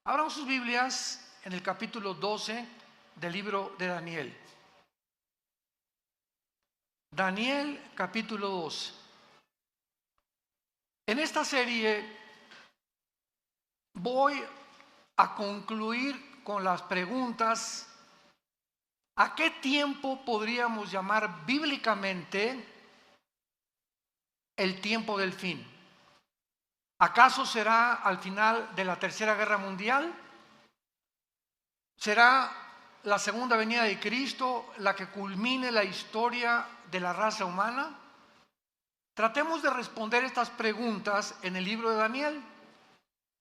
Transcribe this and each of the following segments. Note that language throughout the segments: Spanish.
Abran sus Biblias en el capítulo 12 del libro de Daniel. Daniel capítulo 12. En esta serie voy a concluir con las preguntas: ¿a qué tiempo podríamos llamar bíblicamente el tiempo del fin? ¿Acaso será al final de la Tercera Guerra Mundial? ¿Será la segunda venida de Cristo la que culmine la historia de la raza humana? Tratemos de responder estas preguntas en el libro de Daniel,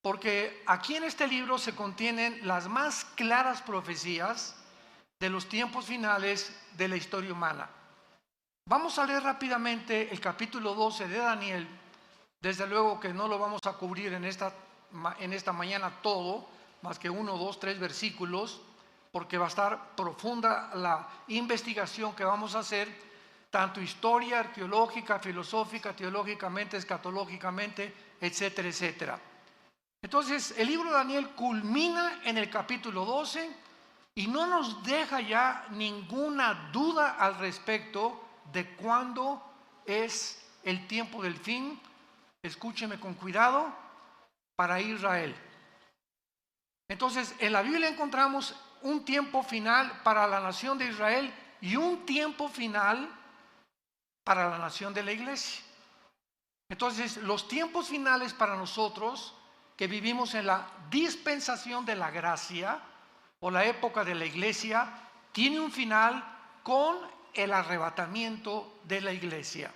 porque aquí en este libro se contienen las más claras profecías de los tiempos finales de la historia humana. Vamos a leer rápidamente el capítulo 12 de Daniel. Desde luego que no lo vamos a cubrir en esta mañana todo, más que 1, 2, 3 versículos, porque va a estar profunda la investigación que vamos a hacer, tanto historia, arqueológica, filosófica, teológicamente, escatológicamente, etcétera, etcétera. Entonces, el libro de Daniel culmina en el capítulo 12 y no nos deja ya ninguna duda al respecto de cuándo es el tiempo del fin. Escúcheme con cuidado: para Israel. Entonces, en la Biblia encontramos un tiempo final para la nación de Israel y un tiempo final para la nación de la iglesia. Entonces, los tiempos finales para nosotros que vivimos en la dispensación de la gracia o la época de la iglesia, tiene un final con el arrebatamiento de la iglesia.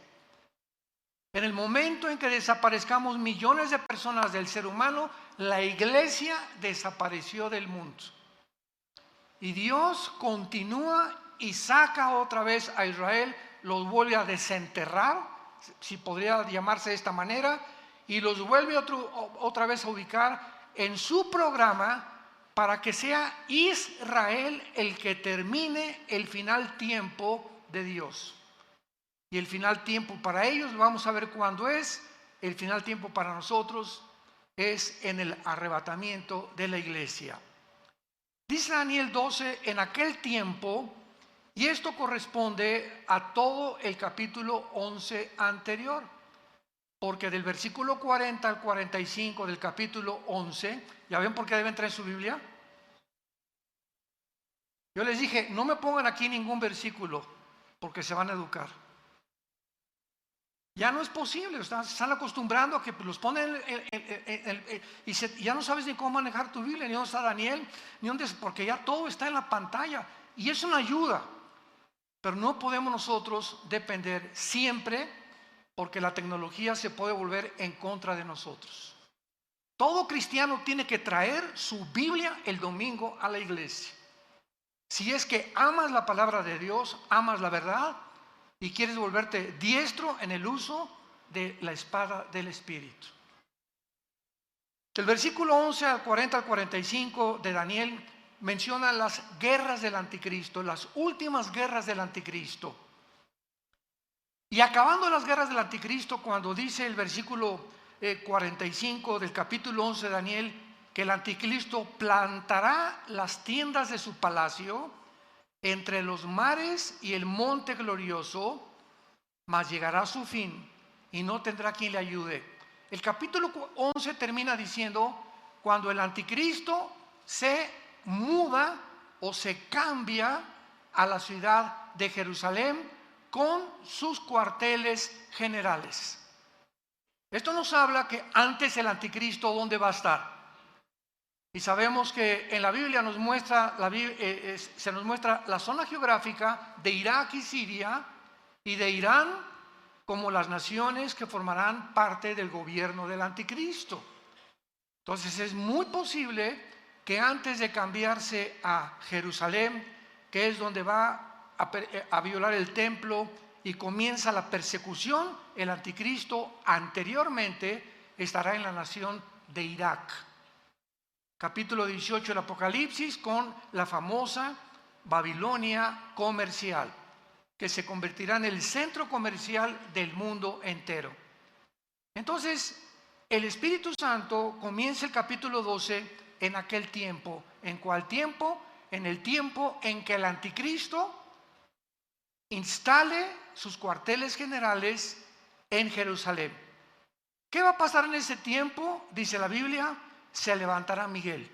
En el momento en que desaparezcamos millones de personas del ser humano, la iglesia desapareció del mundo. Y Dios continúa y saca otra vez a Israel, los vuelve a desenterrar, si podría llamarse de esta manera, y los vuelve otra vez a ubicar en su programa para que sea Israel el que termine el final tiempo de Dios. Y el final tiempo para ellos, vamos a ver cuándo es. El final tiempo para nosotros es en el arrebatamiento de la iglesia. Dice Daniel 12, en aquel tiempo, y esto corresponde a todo el capítulo 11 anterior, porque del versículo 40 al 45 del capítulo 11, ¿ya ven por qué deben traer su Biblia? Yo les dije, no me pongan aquí ningún versículo, porque se van a educar. Ya no es posible, se están acostumbrando a que los ponen y ya no sabes ni cómo manejar tu Biblia, ni dónde está Daniel, ni dónde, porque ya todo está en la pantalla. Y es una ayuda, pero no podemos nosotros depender siempre, porque la tecnología se puede volver en contra de nosotros. Todo cristiano tiene que traer su Biblia el domingo a la iglesia. Si es que amas la palabra de Dios, amas la verdad, y quieres volverte diestro en el uso de la espada del Espíritu. El versículo 11 al 40 al 45 de Daniel menciona las guerras del anticristo, las últimas guerras del anticristo. Y acabando las guerras del anticristo, cuando dice el versículo 45 del capítulo 11 de Daniel, que el anticristo plantará las tiendas de su palacio entre los mares y el monte glorioso, mas llegará a su fin y no tendrá quien le ayude. El capítulo 11 termina diciendo cuando el anticristo se muda o se cambia a la ciudad de Jerusalén con sus cuarteles generales. Esto nos habla que antes el anticristo, ¿dónde va a estar? Y sabemos que en la Biblia se nos muestra la zona geográfica de Irak y Siria y de Irán como las naciones que formarán parte del gobierno del anticristo. Entonces es muy posible que antes de cambiarse a Jerusalén, que es donde va a violar el templo y comienza la persecución, el anticristo anteriormente estará en la nación de Irak. Capítulo 18 del Apocalipsis, con la famosa Babilonia comercial, que se convertirá en el centro comercial del mundo entero. Entonces, el Espíritu Santo comienza el capítulo 12 en aquel tiempo. ¿En cuál tiempo? En el tiempo en que el anticristo instale sus cuarteles generales en Jerusalén. ¿Qué va a pasar en ese tiempo? Dice la Biblia, se levantará Miguel.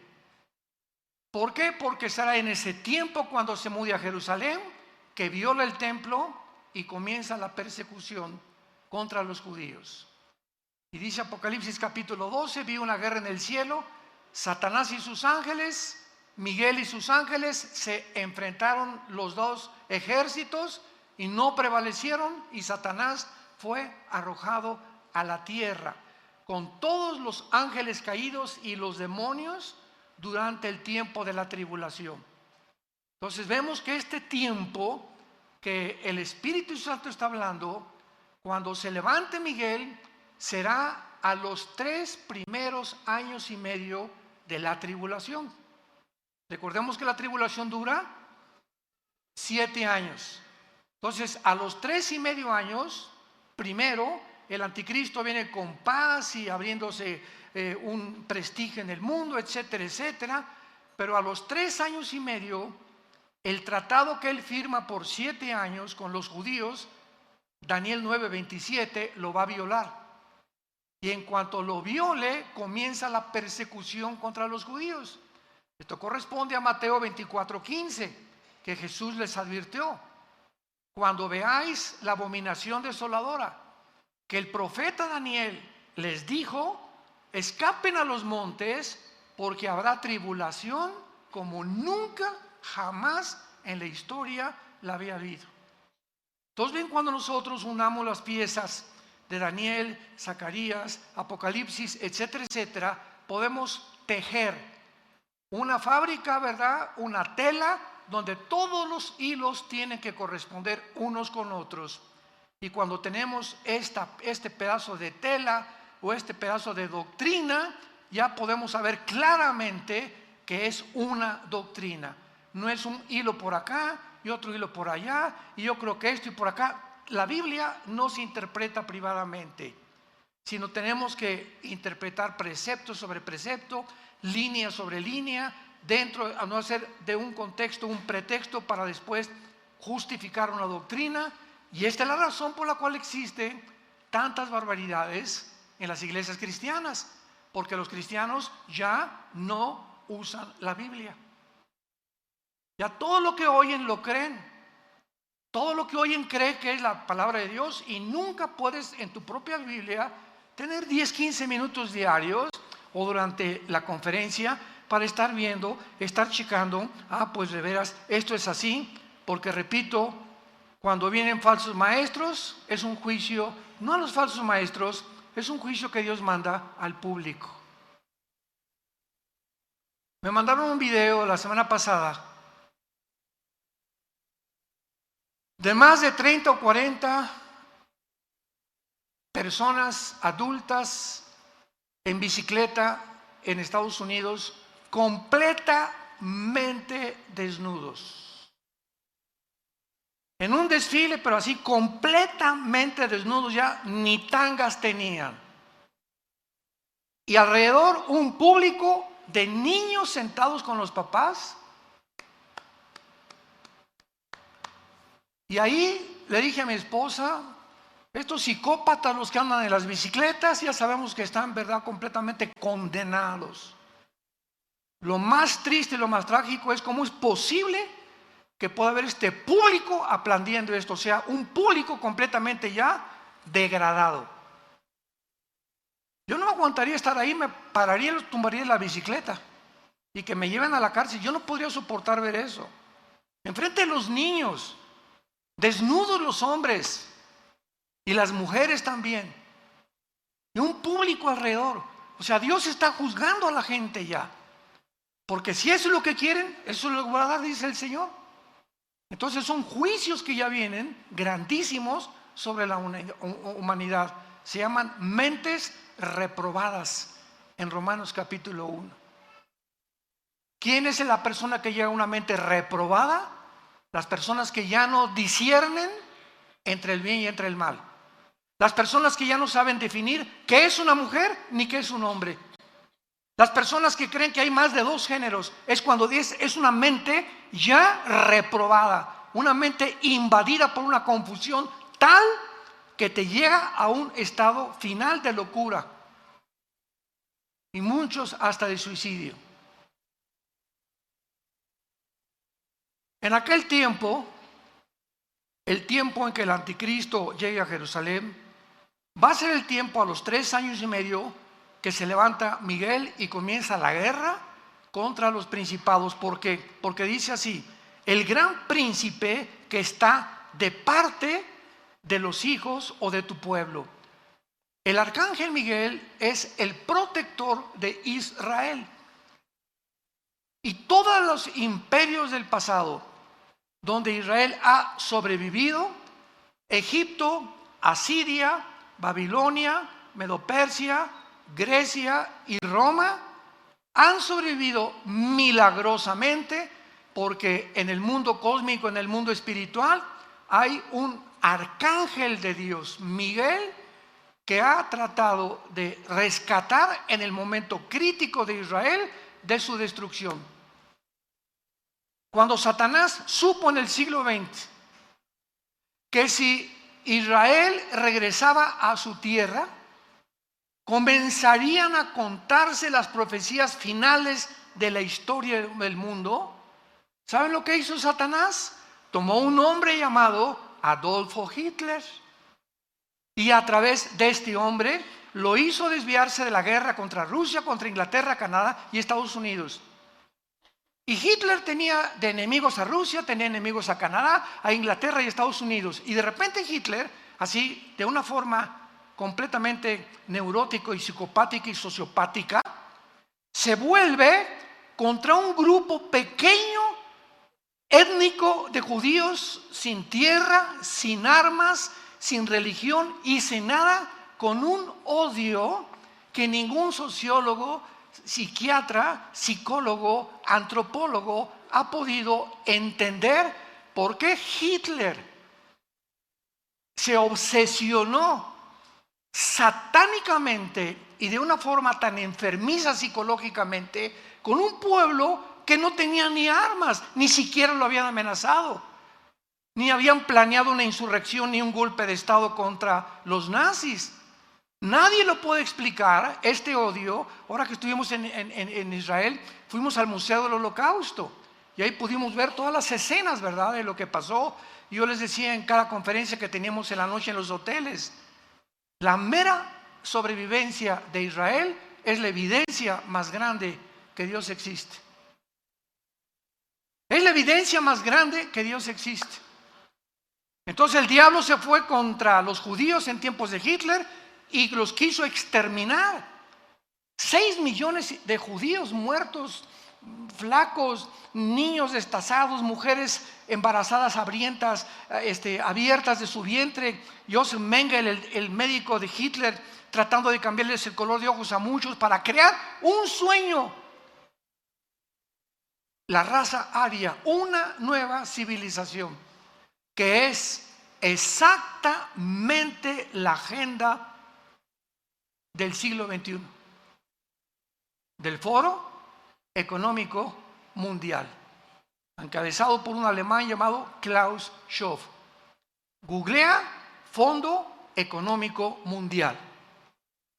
¿Por qué? Porque será en ese tiempo cuando se mude a Jerusalén, que viola el templo y comienza la persecución contra los judíos. Y dice Apocalipsis capítulo 12, vi una guerra en el cielo, Satanás y sus ángeles, Miguel y sus ángeles, se enfrentaron los dos ejércitos y no prevalecieron, y Satanás fue arrojado a la tierra con todos los ángeles caídos y los demonios durante el tiempo de la tribulación. Entonces vemos que este tiempo que el Espíritu Santo está hablando, cuando se levante Miguel, será a los 3 primeros años y medio de la tribulación. Recordemos que la tribulación dura 7 años. Entonces, a los 3 y medio años, primero, el anticristo viene con paz y abriéndose un prestigio en el mundo, etcétera, etcétera. Pero a los 3 años y medio, el tratado que él firma por 7 años con los judíos, Daniel 9:27, lo va a violar. Y en cuanto lo viole, comienza la persecución contra los judíos. Esto corresponde a Mateo 24:15, que Jesús les advirtió: cuando veáis la abominación desoladora, que el profeta Daniel les dijo, escapen a los montes, porque habrá tribulación como nunca jamás en la historia la había habido. Entonces bien, cuando nosotros unamos las piezas de Daniel, Zacarías, Apocalipsis, etcétera, etcétera, podemos tejer una fábrica, ¿verdad? Una tela donde todos los hilos tienen que corresponder unos con otros. Y cuando tenemos este pedazo de tela o este pedazo de doctrina, ya podemos saber claramente que es una doctrina. No es un hilo por acá y otro hilo por allá, y yo creo que esto y por acá. La Biblia no se interpreta privadamente, sino tenemos que interpretar precepto sobre precepto, línea sobre línea, dentro, a no hacer de un contexto un pretexto para después justificar una doctrina. Y esta es la razón por la cual existen tantas barbaridades en las iglesias cristianas, porque los cristianos ya no usan la Biblia. Ya todo lo que oyen lo creen. Todo lo que oyen cree que es la palabra de Dios, y nunca puedes en tu propia Biblia tener 10-15 minutos diarios o durante la conferencia para estar viendo, estar checando, pues de veras esto es así, porque repito, cuando vienen falsos maestros es un juicio, no a los falsos maestros, es un juicio que Dios manda al público. Me mandaron un video la semana pasada de más de 30 o 40 personas adultas en bicicleta en Estados Unidos, completamente desnudos. En un desfile, pero así completamente desnudos, ya ni tangas tenían. Y alrededor un público de niños sentados con los papás. Y ahí le dije a mi esposa, estos psicópatas, los que andan en las bicicletas, ya sabemos que están, ¿verdad?, completamente condenados. Lo más triste y lo más trágico es cómo es posible que pueda haber este público aplaudiendo esto, o sea, un público completamente ya degradado. Yo no aguantaría estar ahí, me pararía y los tumbaría en la bicicleta y que me lleven a la cárcel. Yo no podría soportar ver eso. Enfrente de los niños, desnudos los hombres y las mujeres también, y un público alrededor. O sea, Dios está juzgando a la gente ya, porque si eso es lo que quieren, eso es lo que va a dar, dice el Señor. Entonces son juicios que ya vienen grandísimos sobre la humanidad. Se llaman mentes reprobadas en Romanos capítulo 1. ¿Quién es la persona que llega a una mente reprobada? Las personas que ya no disciernen entre el bien y entre el mal. Las personas que ya no saben definir qué es una mujer ni qué es un hombre. Las personas que creen que hay más de dos géneros es cuando es una mente ya reprobada, una mente invadida por una confusión tal que te llega a un estado final de locura y muchos hasta de suicidio. En aquel tiempo, el tiempo en que el anticristo llegue a Jerusalén, va a ser el tiempo a los 3 años y medio que se levanta Miguel y comienza la guerra contra los principados. ¿Por qué? Porque dice así: el gran príncipe que está de parte de los hijos o de tu pueblo. El arcángel Miguel es el protector de Israel. Y todos los imperios del pasado donde Israel ha sobrevivido, Egipto, Asiria, Babilonia, Medo-Persia, Grecia y Roma, han sobrevivido milagrosamente porque en el mundo cósmico, en el mundo espiritual, hay un arcángel de Dios, Miguel, que ha tratado de rescatar en el momento crítico de Israel de su destrucción. Cuando Satanás supo en el siglo XX que si Israel regresaba a su tierra, comenzarían a contarse las profecías finales de la historia del mundo, ¿saben lo que hizo Satanás? Tomó un hombre llamado Adolfo Hitler y a través de este hombre lo hizo desviarse de la guerra contra Rusia, contra Inglaterra, Canadá y Estados Unidos. Y Hitler tenía de enemigos a Rusia, tenía enemigos a Canadá, a Inglaterra y Estados Unidos. Y de repente Hitler, así de una forma completamente neurótico y psicopática y sociopática, se vuelve contra un grupo pequeño, étnico de judíos sin tierra, sin armas, sin religión y sin nada, con un odio que ningún sociólogo, psiquiatra, psicólogo, antropólogo ha podido entender por qué Hitler se obsesionó satánicamente y de una forma tan enfermiza psicológicamente con un pueblo que no tenía ni armas, ni siquiera lo habían amenazado, ni habían planeado una insurrección ni un golpe de estado contra los nazis. Nadie lo puede explicar, este odio. Ahora que estuvimos en Israel, fuimos al Museo del Holocausto y ahí pudimos ver todas las escenas, ¿verdad?, de lo que pasó. Yo les decía en cada conferencia que teníamos en la noche en los hoteles, la mera sobrevivencia de Israel es la evidencia más grande que Dios existe. Es la evidencia más grande que Dios existe. Entonces el diablo se fue contra los judíos en tiempos de Hitler y los quiso exterminar. 6 millones de judíos muertos, flacos, niños destazados, mujeres embarazadas hambrientas, abiertas de su vientre. Joseph Mengele, el médico de Hitler, tratando de cambiarles el color de ojos a muchos para crear un sueño. La raza aria, una nueva civilización que es exactamente la agenda del siglo XXI, del Foro Económico Mundial, encabezado por un alemán llamado Klaus Schwab. Googlea Fondo Económico Mundial.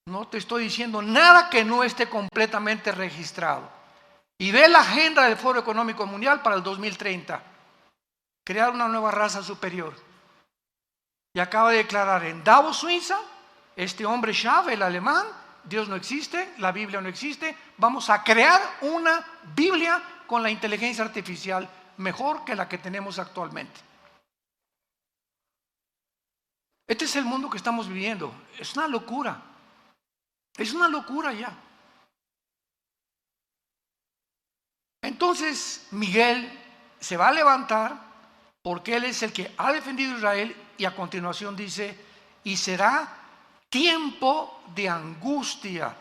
No te estoy diciendo nada que no esté completamente registrado. Y ve la agenda del Foro Económico Mundial para el 2030. Crear una nueva raza superior. Y acaba de declarar en Davos, Suiza, este hombre Schwab, el alemán: Dios no existe, la Biblia no existe, vamos a crear una Biblia con la inteligencia artificial mejor que la que tenemos actualmente. Este es el mundo que estamos viviendo. Es una locura. Es una locura ya. Entonces Miguel se va a levantar porque él es el que ha defendido a Israel, y a continuación dice: y será tiempo de angustia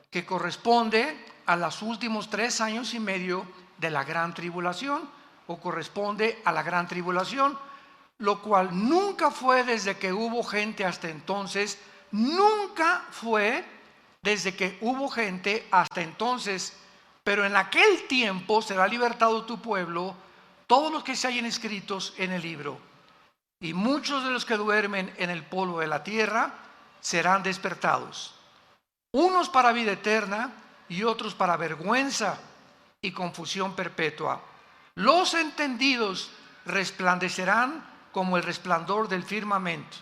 que corresponde a los últimos 3 años y medio de la gran tribulación, o corresponde a la gran tribulación, lo cual nunca fue desde que hubo gente hasta entonces, nunca fue desde que hubo gente hasta entonces, pero en aquel tiempo será libertado tu pueblo, todos los que se hallen escritos en el libro. Y muchos de los que duermen en el polvo de la tierra serán despertados, unos para vida eterna y otros para vergüenza y confusión perpetua. Los entendidos resplandecerán como el resplandor del firmamento,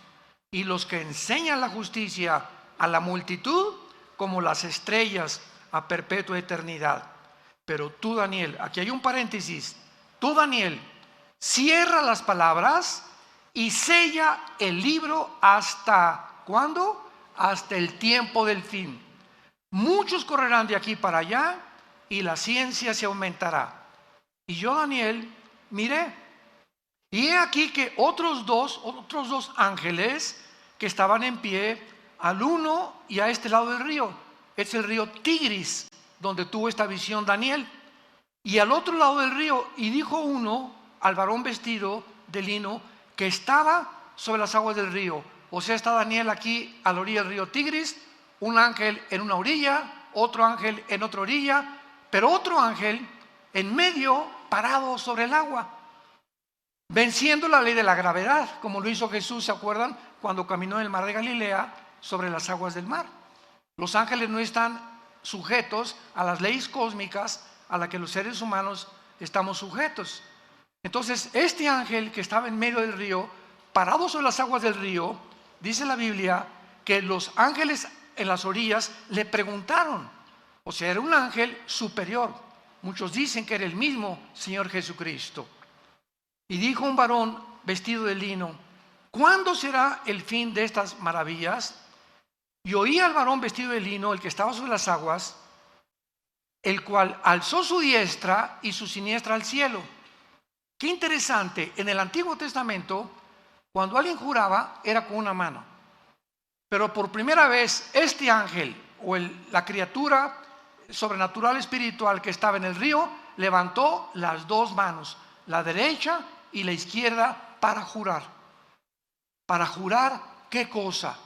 y los que enseñan la justicia a la multitud como las estrellas a perpetua eternidad. Pero tú, Daniel, aquí hay un paréntesis, tú, Daniel, cierra las palabras y sella el libro hasta ¿cuándo? Hasta el tiempo del fin. Muchos correrán de aquí para allá y la ciencia se aumentará. Y yo, Daniel, miré, y he aquí que otros dos ángeles que estaban en pie, al uno y a este lado del río. Es el río Tigris, donde tuvo esta visión Daniel. Y al otro lado del río, y dijo uno al varón vestido de lino que estaba sobre las aguas del río. O sea, está Daniel aquí a la orilla del río Tigris, un ángel en una orilla, otro ángel en otra orilla, pero otro ángel en medio parado sobre el agua, venciendo la ley de la gravedad, como lo hizo Jesús, ¿se acuerdan? Cuando caminó en el mar de Galilea sobre las aguas del mar. Los ángeles no están sujetos a las leyes cósmicas a las que los seres humanos estamos sujetos. Entonces, este ángel que estaba en medio del río, parado sobre las aguas del río, dice la Biblia que los ángeles en las orillas le preguntaron, o sea, era un ángel superior. Muchos dicen que era el mismo Señor Jesucristo. Y dijo un varón vestido de lino, ¿cuándo será el fin de estas maravillas? Y oí al varón vestido de lino, el que estaba sobre las aguas, el cual alzó su diestra y su siniestra al cielo. Qué interesante, en el Antiguo Testamento, cuando alguien juraba, era con una mano. Pero por primera vez, este ángel, o la criatura sobrenatural espiritual que estaba en el río, levantó las dos manos, la derecha y la izquierda, para jurar. ¿Para jurar qué cosa?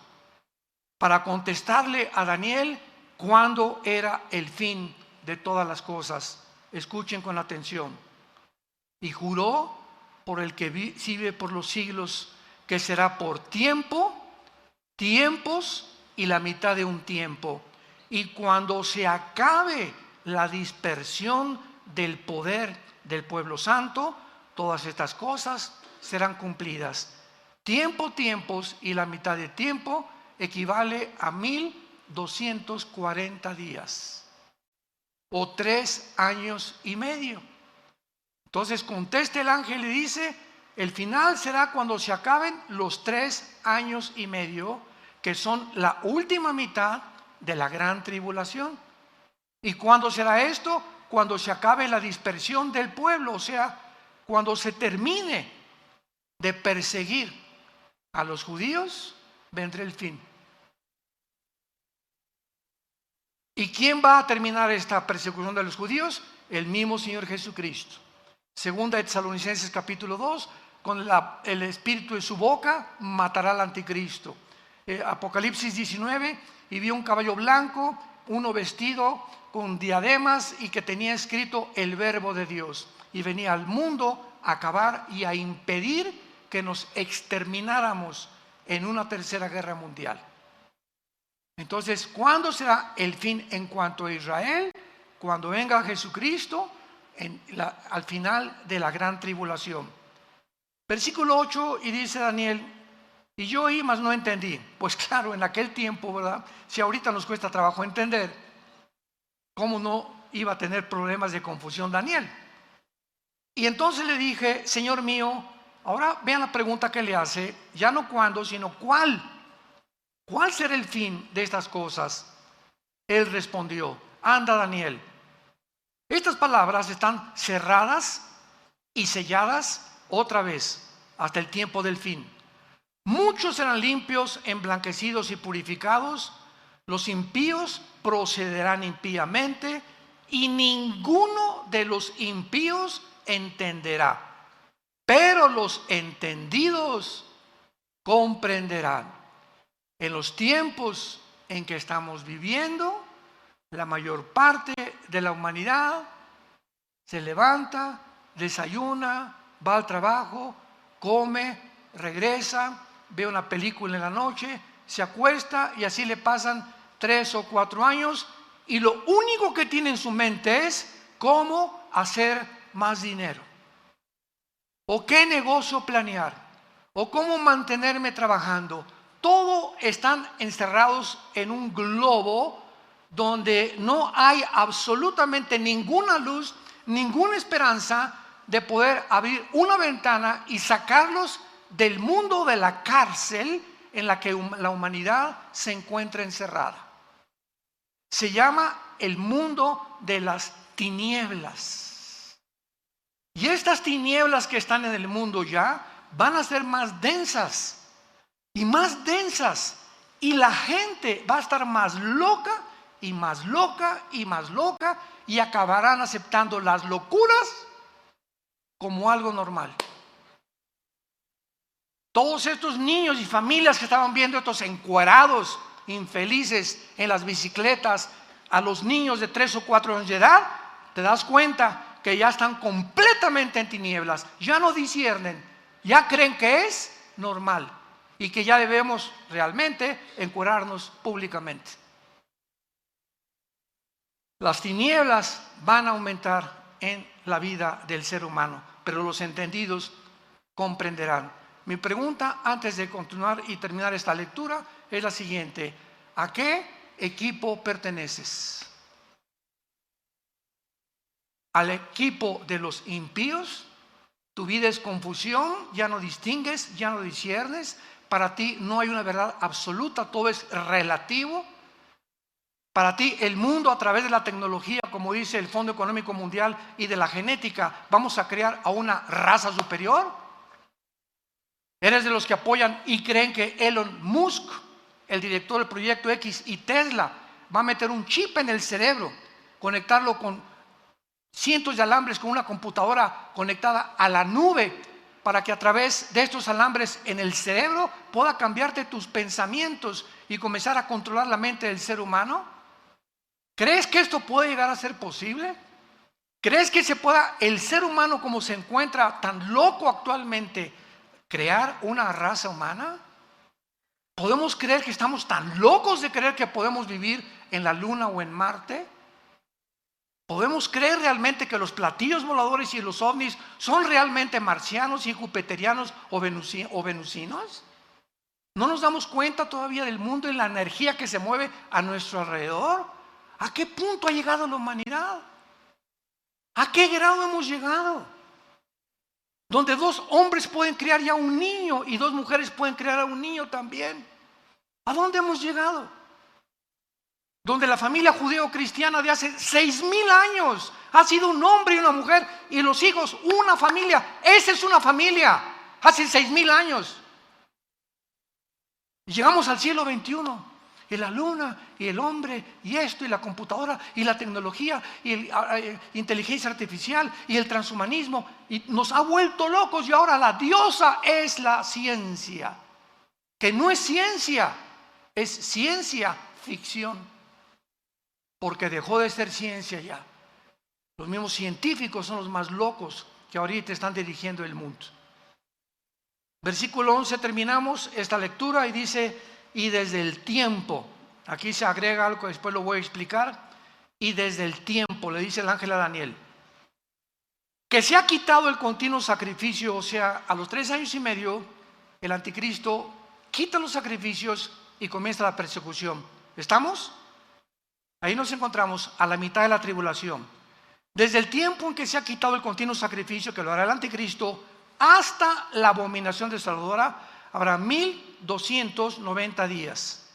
Para contestarle a Daniel cuándo era el fin de todas las cosas. Escuchen con atención. Y juró por el que vive por los siglos, que será por tiempo, tiempos y la mitad de un tiempo. Y cuando se acabe la dispersión del poder del pueblo santo, todas estas cosas serán cumplidas. Tiempo, tiempos y la mitad de tiempo equivale a 1240 días o 3 años y medio. Entonces contesta el ángel y dice, el final será cuando se acaben los 3 años y medio, que son la última mitad de la gran tribulación. ¿Y cuándo será esto? Cuando se acabe la dispersión del pueblo, o sea, cuando se termine de perseguir a los judíos, vendrá el fin. ¿Y quién va a terminar esta persecución de los judíos? El mismo Señor Jesucristo. Segunda de Tesalonicenses capítulo 2, con el espíritu de su boca matará al anticristo. Apocalipsis 19, y vio un caballo blanco, uno vestido con diademas y que tenía escrito el verbo de Dios. Y venía al mundo a acabar y a impedir que nos extermináramos en una tercera guerra mundial. Entonces, ¿cuándo será el fin en cuanto a Israel? Cuando venga Jesucristo al final de la gran tribulación. Versículo 8, y dice Daniel, y yo oí, mas no entendí. Pues claro, en aquel tiempo, ¿verdad? Si ahorita nos cuesta trabajo entender, ¿cómo no iba a tener problemas de confusión Daniel? Y entonces le dije, Señor mío, ahora vean la pregunta que le hace, ya no cuándo, sino cuál. ¿Cuál será el fin de estas cosas? Él respondió, anda Daniel. Estas palabras están cerradas y selladas otra vez hasta el tiempo del fin. Muchos serán limpios, emblanquecidos y purificados. Los impíos procederán impíamente y ninguno de los impíos entenderá. Pero los entendidos comprenderán. En los tiempos en que estamos viviendo. La mayor parte de la humanidad se levanta, desayuna, va al trabajo, come, regresa, ve una película en la noche, se acuesta y así le pasan 3 o 4 años y lo único que tiene en su mente es cómo hacer más dinero, o qué negocio planear, o cómo mantenerme trabajando. Todo están encerrados en un globo donde no hay absolutamente ninguna luz, ninguna esperanza de poder abrir una ventana y sacarlos del mundo de la cárcel en la que la humanidad se encuentra encerrada. Se llama el mundo de las tinieblas. Y estas tinieblas que están en el mundo ya van a ser más densas y más densas. Y la gente va a estar más loca y más loca y más loca y acabarán aceptando las locuras como algo normal. Todos estos niños y familias que estaban viendo estos encuerados infelices en las bicicletas a los niños de 3 o 4 años de edad, te das cuenta que ya están completamente en tinieblas, ya no disciernen, ya creen que es normal y que ya debemos realmente encuerarnos públicamente. Las tinieblas van a aumentar en la vida del ser humano, pero los entendidos comprenderán. Mi pregunta antes de continuar y terminar esta lectura es la siguiente: ¿a qué equipo perteneces? ¿Al equipo de los impíos? Tu vida es confusión, ya no distingues, ya no disciernes, para ti no hay una verdad absoluta, todo es relativo. Para ti el mundo, a través de la tecnología, como dice el Fondo Económico Mundial, y de la genética, vamos a crear a una raza superior. ¿Eres de los que apoyan y creen que Elon Musk, el director del Proyecto X, y Tesla va a meter un chip en el cerebro, conectarlo con cientos de alambres, con una computadora conectada a la nube, para que a través de estos alambres en el cerebro pueda cambiarte tus pensamientos y comenzar a controlar la mente del ser humano? ¿Crees que esto puede llegar a ser posible? ¿Crees que se pueda, el ser humano como se encuentra tan loco actualmente, crear una raza humana? ¿Podemos creer que estamos tan locos de creer que podemos vivir en la Luna o en Marte? ¿Podemos creer realmente que los platillos voladores y los ovnis son realmente marcianos y jupiterianos o venusinos? ¿No nos damos cuenta todavía del mundo y la energía que se mueve a nuestro alrededor? ¿A qué punto ha llegado la humanidad? ¿A qué grado hemos llegado? Donde 2 hombres pueden criar ya un niño y 2 mujeres pueden criar a un niño también. ¿A dónde hemos llegado? Donde la familia judeo-cristiana de hace 6,000 años ha sido un hombre y una mujer y los hijos, una familia. Esa es una familia, hace 6,000 años. Y llegamos al siglo XXI, y la luna, y el hombre, y esto, y la computadora, y la tecnología, y la inteligencia artificial, y el transhumanismo, y nos ha vuelto locos, y ahora la diosa es la ciencia, que no es ciencia, es ciencia ficción. Porque dejó de ser ciencia ya. Los mismos científicos son los más locos que ahorita están dirigiendo el mundo. Versículo 11, terminamos esta lectura y dice: y desde el tiempo, aquí se agrega algo que después lo voy a explicar, y desde el tiempo, le dice el ángel a Daniel, que se ha quitado el continuo sacrificio. O sea, a los 3 años y medio, el anticristo quita los sacrificios y comienza la persecución. ¿Estamos? Ahí nos encontramos a la mitad de la tribulación. Desde el tiempo en que se ha quitado el continuo sacrificio, que lo hará el anticristo, hasta la abominación desoladora, habrá 1290 días.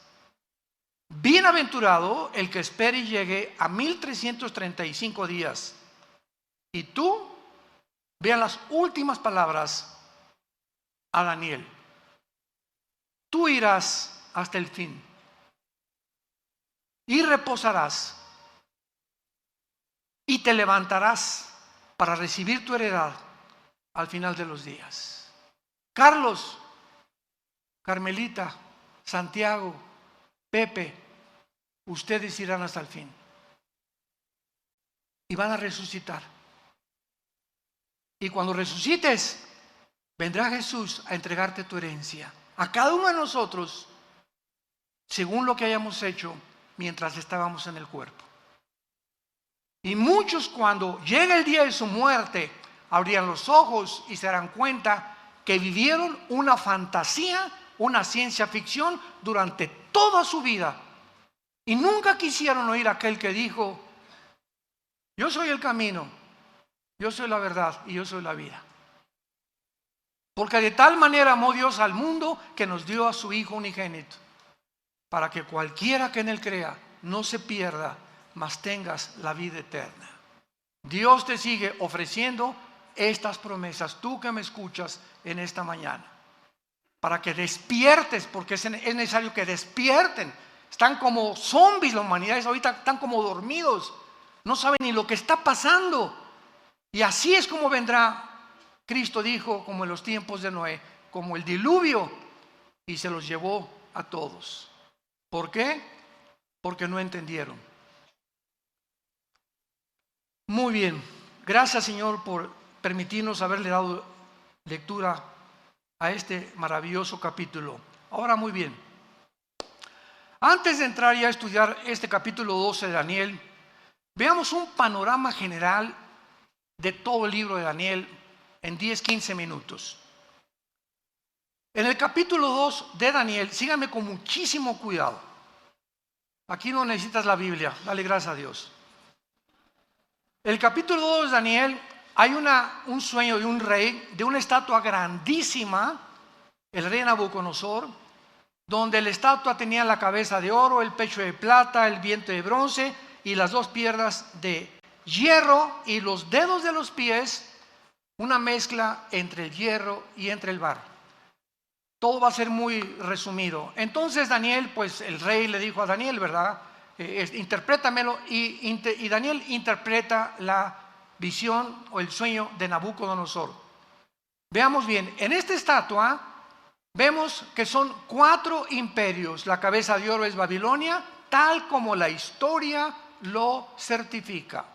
Bienaventurado el que espere y llegue a 1335 días. Y tú, vean las últimas palabras a Daniel. Tú irás hasta el fin y reposarás y te levantarás para recibir tu heredad al final de los días. Carlos, Carmelita, Santiago, Pepe, ustedes irán hasta el fin y van a resucitar. Y cuando resucites, vendrá Jesús a entregarte tu herencia a cada uno de nosotros, según lo que hayamos hecho mientras estábamos en el cuerpo. Y muchos, cuando llegue el día de su muerte, abrirán los ojos y se darán cuenta que vivieron una fantasía, una ciencia ficción durante toda su vida. Y nunca quisieron oír a aquel que dijo: yo soy el camino, yo soy la verdad y yo soy la vida. Porque de tal manera amó Dios al mundo que nos dio a su Hijo unigénito, para que cualquiera que en Él crea no se pierda, mas tengas la vida eterna. Dios te sigue ofreciendo estas promesas, tú que me escuchas en esta mañana, para que despiertes, porque es necesario que despierten. Están como zombies la humanidad, ahorita están como dormidos, no saben ni lo que está pasando. Y así es como vendrá. Cristo dijo, como en los tiempos de Noé, como el diluvio, y se los llevó a todos. ¿Por qué? Porque no entendieron. Muy bien, gracias Señor por permitirnos haberle dado lectura a este maravilloso capítulo. Ahora muy bien, antes de entrar ya a estudiar este capítulo 12 de Daniel, veamos un panorama general de todo el libro de Daniel en 10-15 minutos. En el capítulo 2 de Daniel, síganme con muchísimo cuidado. Aquí no necesitas la Biblia, dale gracias a Dios. En el capítulo 2 de Daniel hay un sueño de un rey, de una estatua grandísima, el rey Nabucodonosor, donde la estatua tenía la cabeza de oro, el pecho de plata, el vientre de bronce y las dos piernas de hierro y los dedos de los pies, una mezcla entre el hierro y entre el barro. Todo va a ser muy resumido. Entonces Daniel, pues el rey le dijo a Daniel, ¿verdad? Interprétamelo, y Daniel interpreta la visión o el sueño de Nabucodonosor. Veamos bien, en esta estatua vemos que son 4 imperios. La cabeza de oro es Babilonia, tal como la historia lo certifica.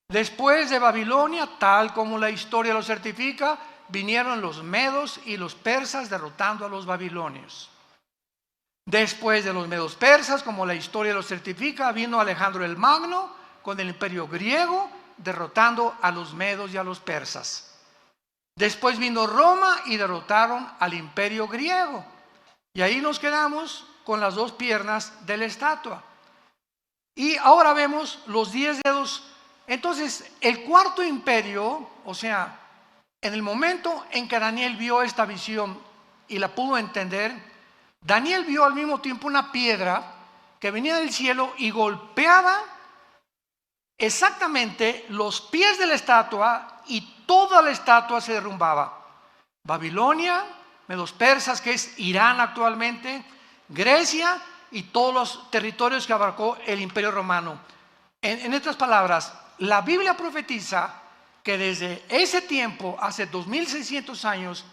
Después de Babilonia, tal como la historia lo certifica, vinieron los medos y los persas derrotando a los babilonios. Después de los medos persas, como la historia lo certifica, vino Alejandro el Magno con el imperio griego, derrotando a los medos y a los persas. Después vino Roma y derrotaron al imperio griego. Y ahí nos quedamos con las 2 piernas de la estatua. Y ahora vemos los 10 dedos. Entonces, el 4.º imperio, o sea, en el momento en que Daniel vio esta visión y la pudo entender, Daniel vio al mismo tiempo una piedra que venía del cielo y golpeaba exactamente los pies de la estatua, y toda la estatua se derrumbaba. Babilonia, medos persas, que es Irán actualmente, Grecia y todos los territorios que abarcó el imperio romano. En otras palabras, la Biblia profetiza que desde ese tiempo, hace 2600 años,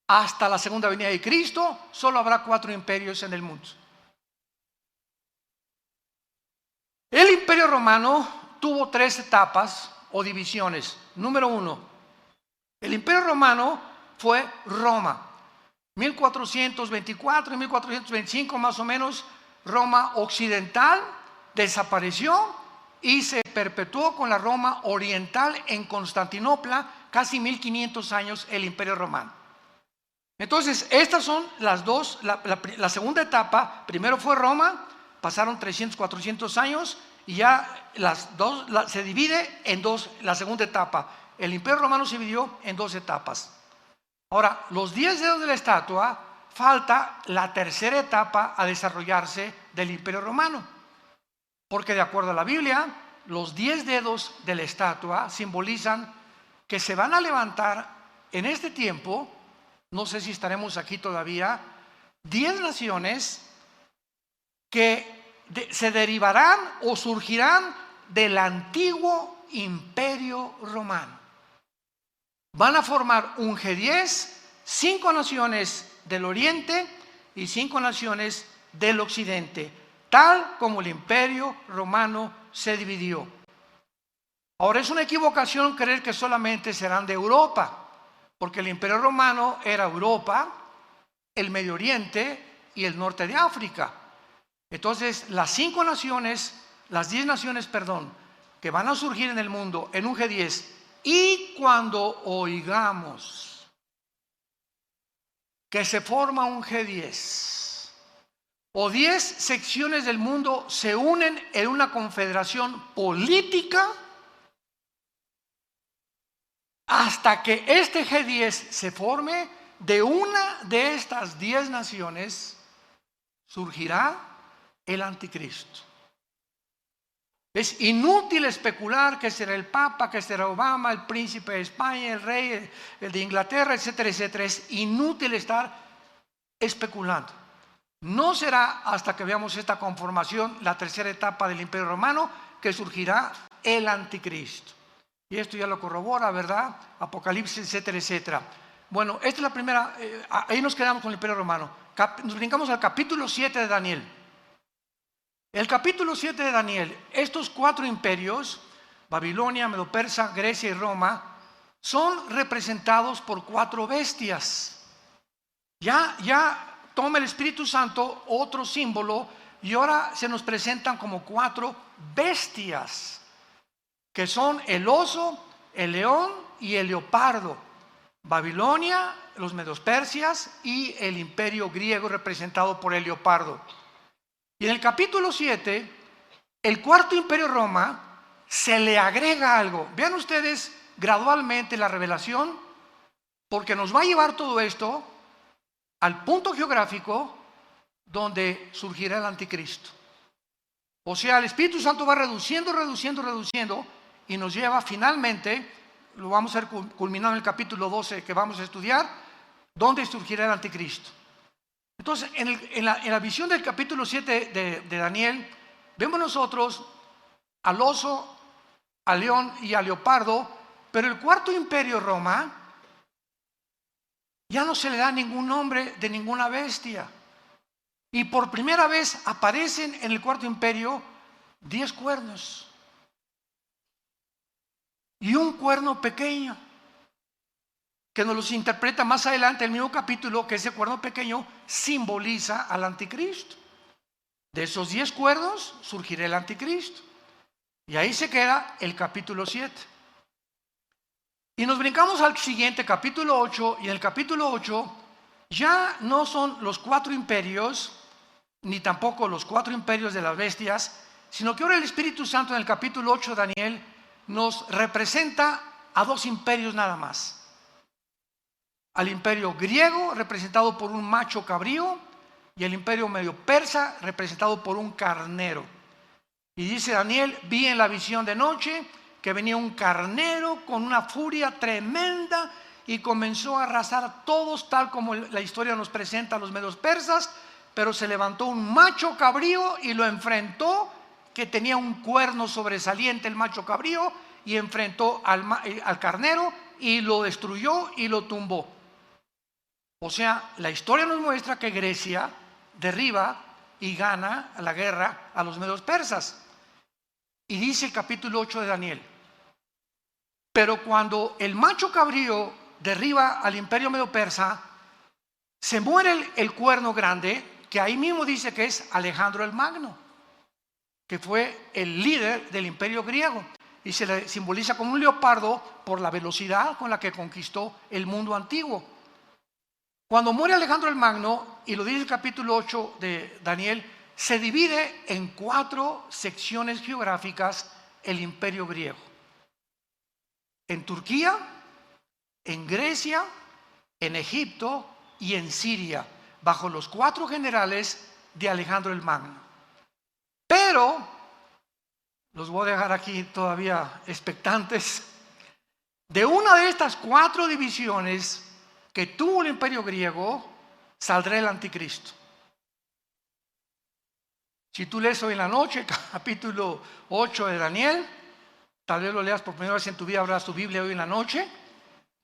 hasta la segunda venida de Cristo, solo habrá 4 imperios en el mundo. El imperio romano tuvo 3 etapas o divisiones. Número 1, el imperio romano fue Roma. 1424 y 1425 más o menos, Roma occidental desapareció y se perpetuó con la Roma oriental en Constantinopla, casi 1500 años el imperio romano. Entonces, estas son las dos, la segunda etapa. Primero fue Roma, pasaron 300, 400 años y ya se divide en 2, la segunda etapa. El imperio romano se dividió en 2 etapas. Ahora, los 10 dedos de la estatua, falta la tercera etapa a desarrollarse del imperio romano. Porque de acuerdo a la Biblia, los 10 dedos de la estatua simbolizan que se van a levantar en este tiempo, no sé si estaremos aquí todavía, 10 naciones que se derivarán o surgirán del antiguo imperio romano. Van a formar un G10, 5 naciones del oriente y 5 naciones del occidente. tal como el imperio romano se dividió. Ahora, es una equivocación creer que solamente serán de Europa, porque el imperio romano era Europa, el Medio Oriente y el norte de África. Entonces, las 10 naciones, que van a surgir en el mundo en un G10, y cuando oigamos que se forma un G10 o 10 secciones del mundo se unen en una confederación política, hasta que este G10 se forme, de una de estas 10 naciones surgirá el anticristo. Es inútil especular que será el Papa, que será Obama, el príncipe de España, el rey, el de Inglaterra, etcétera, etcétera. Es inútil estar especulando. No será hasta que veamos esta conformación, la tercera etapa del Imperio Romano, que surgirá el anticristo. Y esto ya lo corrobora, ¿verdad? Apocalipsis, etcétera, etcétera. Bueno, esta es la primera, ahí nos quedamos con el Imperio Romano. Nos brincamos al capítulo 7 de Daniel. El capítulo 7 de Daniel, estos 4 imperios, Babilonia, Medo-Persa, Grecia y Roma, son representados por 4 bestias. Ya toma el Espíritu Santo otro símbolo y ahora se nos presentan como 4 bestias, que son el oso, el león y el leopardo. Babilonia, los Medo-Persias y el imperio griego representado por el leopardo. Y en el capítulo 7, el cuarto imperio Roma, se le agrega algo. Vean ustedes gradualmente la revelación, porque nos va a llevar todo esto al punto geográfico donde surgirá el anticristo. O sea, el Espíritu Santo va reduciendo y nos lleva finalmente, lo vamos a ver culminado en el capítulo 12 que vamos a estudiar, donde surgirá el anticristo. Entonces, en la visión del capítulo 7 de Daniel, vemos nosotros al oso, al león y al leopardo, pero el cuarto imperio Roma ya no se le da ningún nombre de ninguna bestia. Y por primera vez aparecen en el cuarto imperio 10 cuernos y un cuerno pequeño, que nos los interpreta más adelante el mismo capítulo, que ese cuerno pequeño simboliza al anticristo. De esos 10 cuernos surgirá el anticristo. Y ahí se queda el capítulo 7. Y nos brincamos al siguiente, capítulo 8, y en el capítulo 8 ya no son los 4 imperios, ni tampoco los 4 imperios de las bestias, sino que ahora el Espíritu Santo en el capítulo 8 de Daniel nos representa a 2 imperios nada más. Al imperio griego, representado por un macho cabrío, y el imperio medio persa, representado por un carnero. Y dice Daniel: vi en la visión de noche que venía un carnero con una furia tremenda y comenzó a arrasar a todos, tal como la historia nos presenta a los medios persas, pero se levantó un macho cabrío y lo enfrentó, que tenía un cuerno sobresaliente el macho cabrío, y enfrentó al carnero y lo destruyó y lo tumbó. O sea, la historia nos muestra que Grecia derriba y gana la guerra a los medios persas. Y dice el capítulo 8 de Daniel: pero cuando el macho cabrío derriba al imperio medio persa, se muere el cuerno grande, que ahí mismo dice que es Alejandro el Magno, que fue el líder del imperio griego, y se le simboliza como un leopardo por la velocidad con la que conquistó el mundo antiguo. Cuando muere Alejandro el Magno, y lo dice el capítulo 8 de Daniel, se divide en 4 secciones geográficas el imperio griego. En Turquía, en Grecia, en Egipto y en Siria, bajo los 4 generales de Alejandro el Magno. Pero, los voy a dejar aquí todavía expectantes, de una de estas 4 divisiones que tuvo el imperio griego, saldrá el anticristo. Si tú lees hoy en la noche el capítulo 8 de Daniel, tal vez lo leas por primera vez en tu vida, abras tu Biblia hoy en la noche,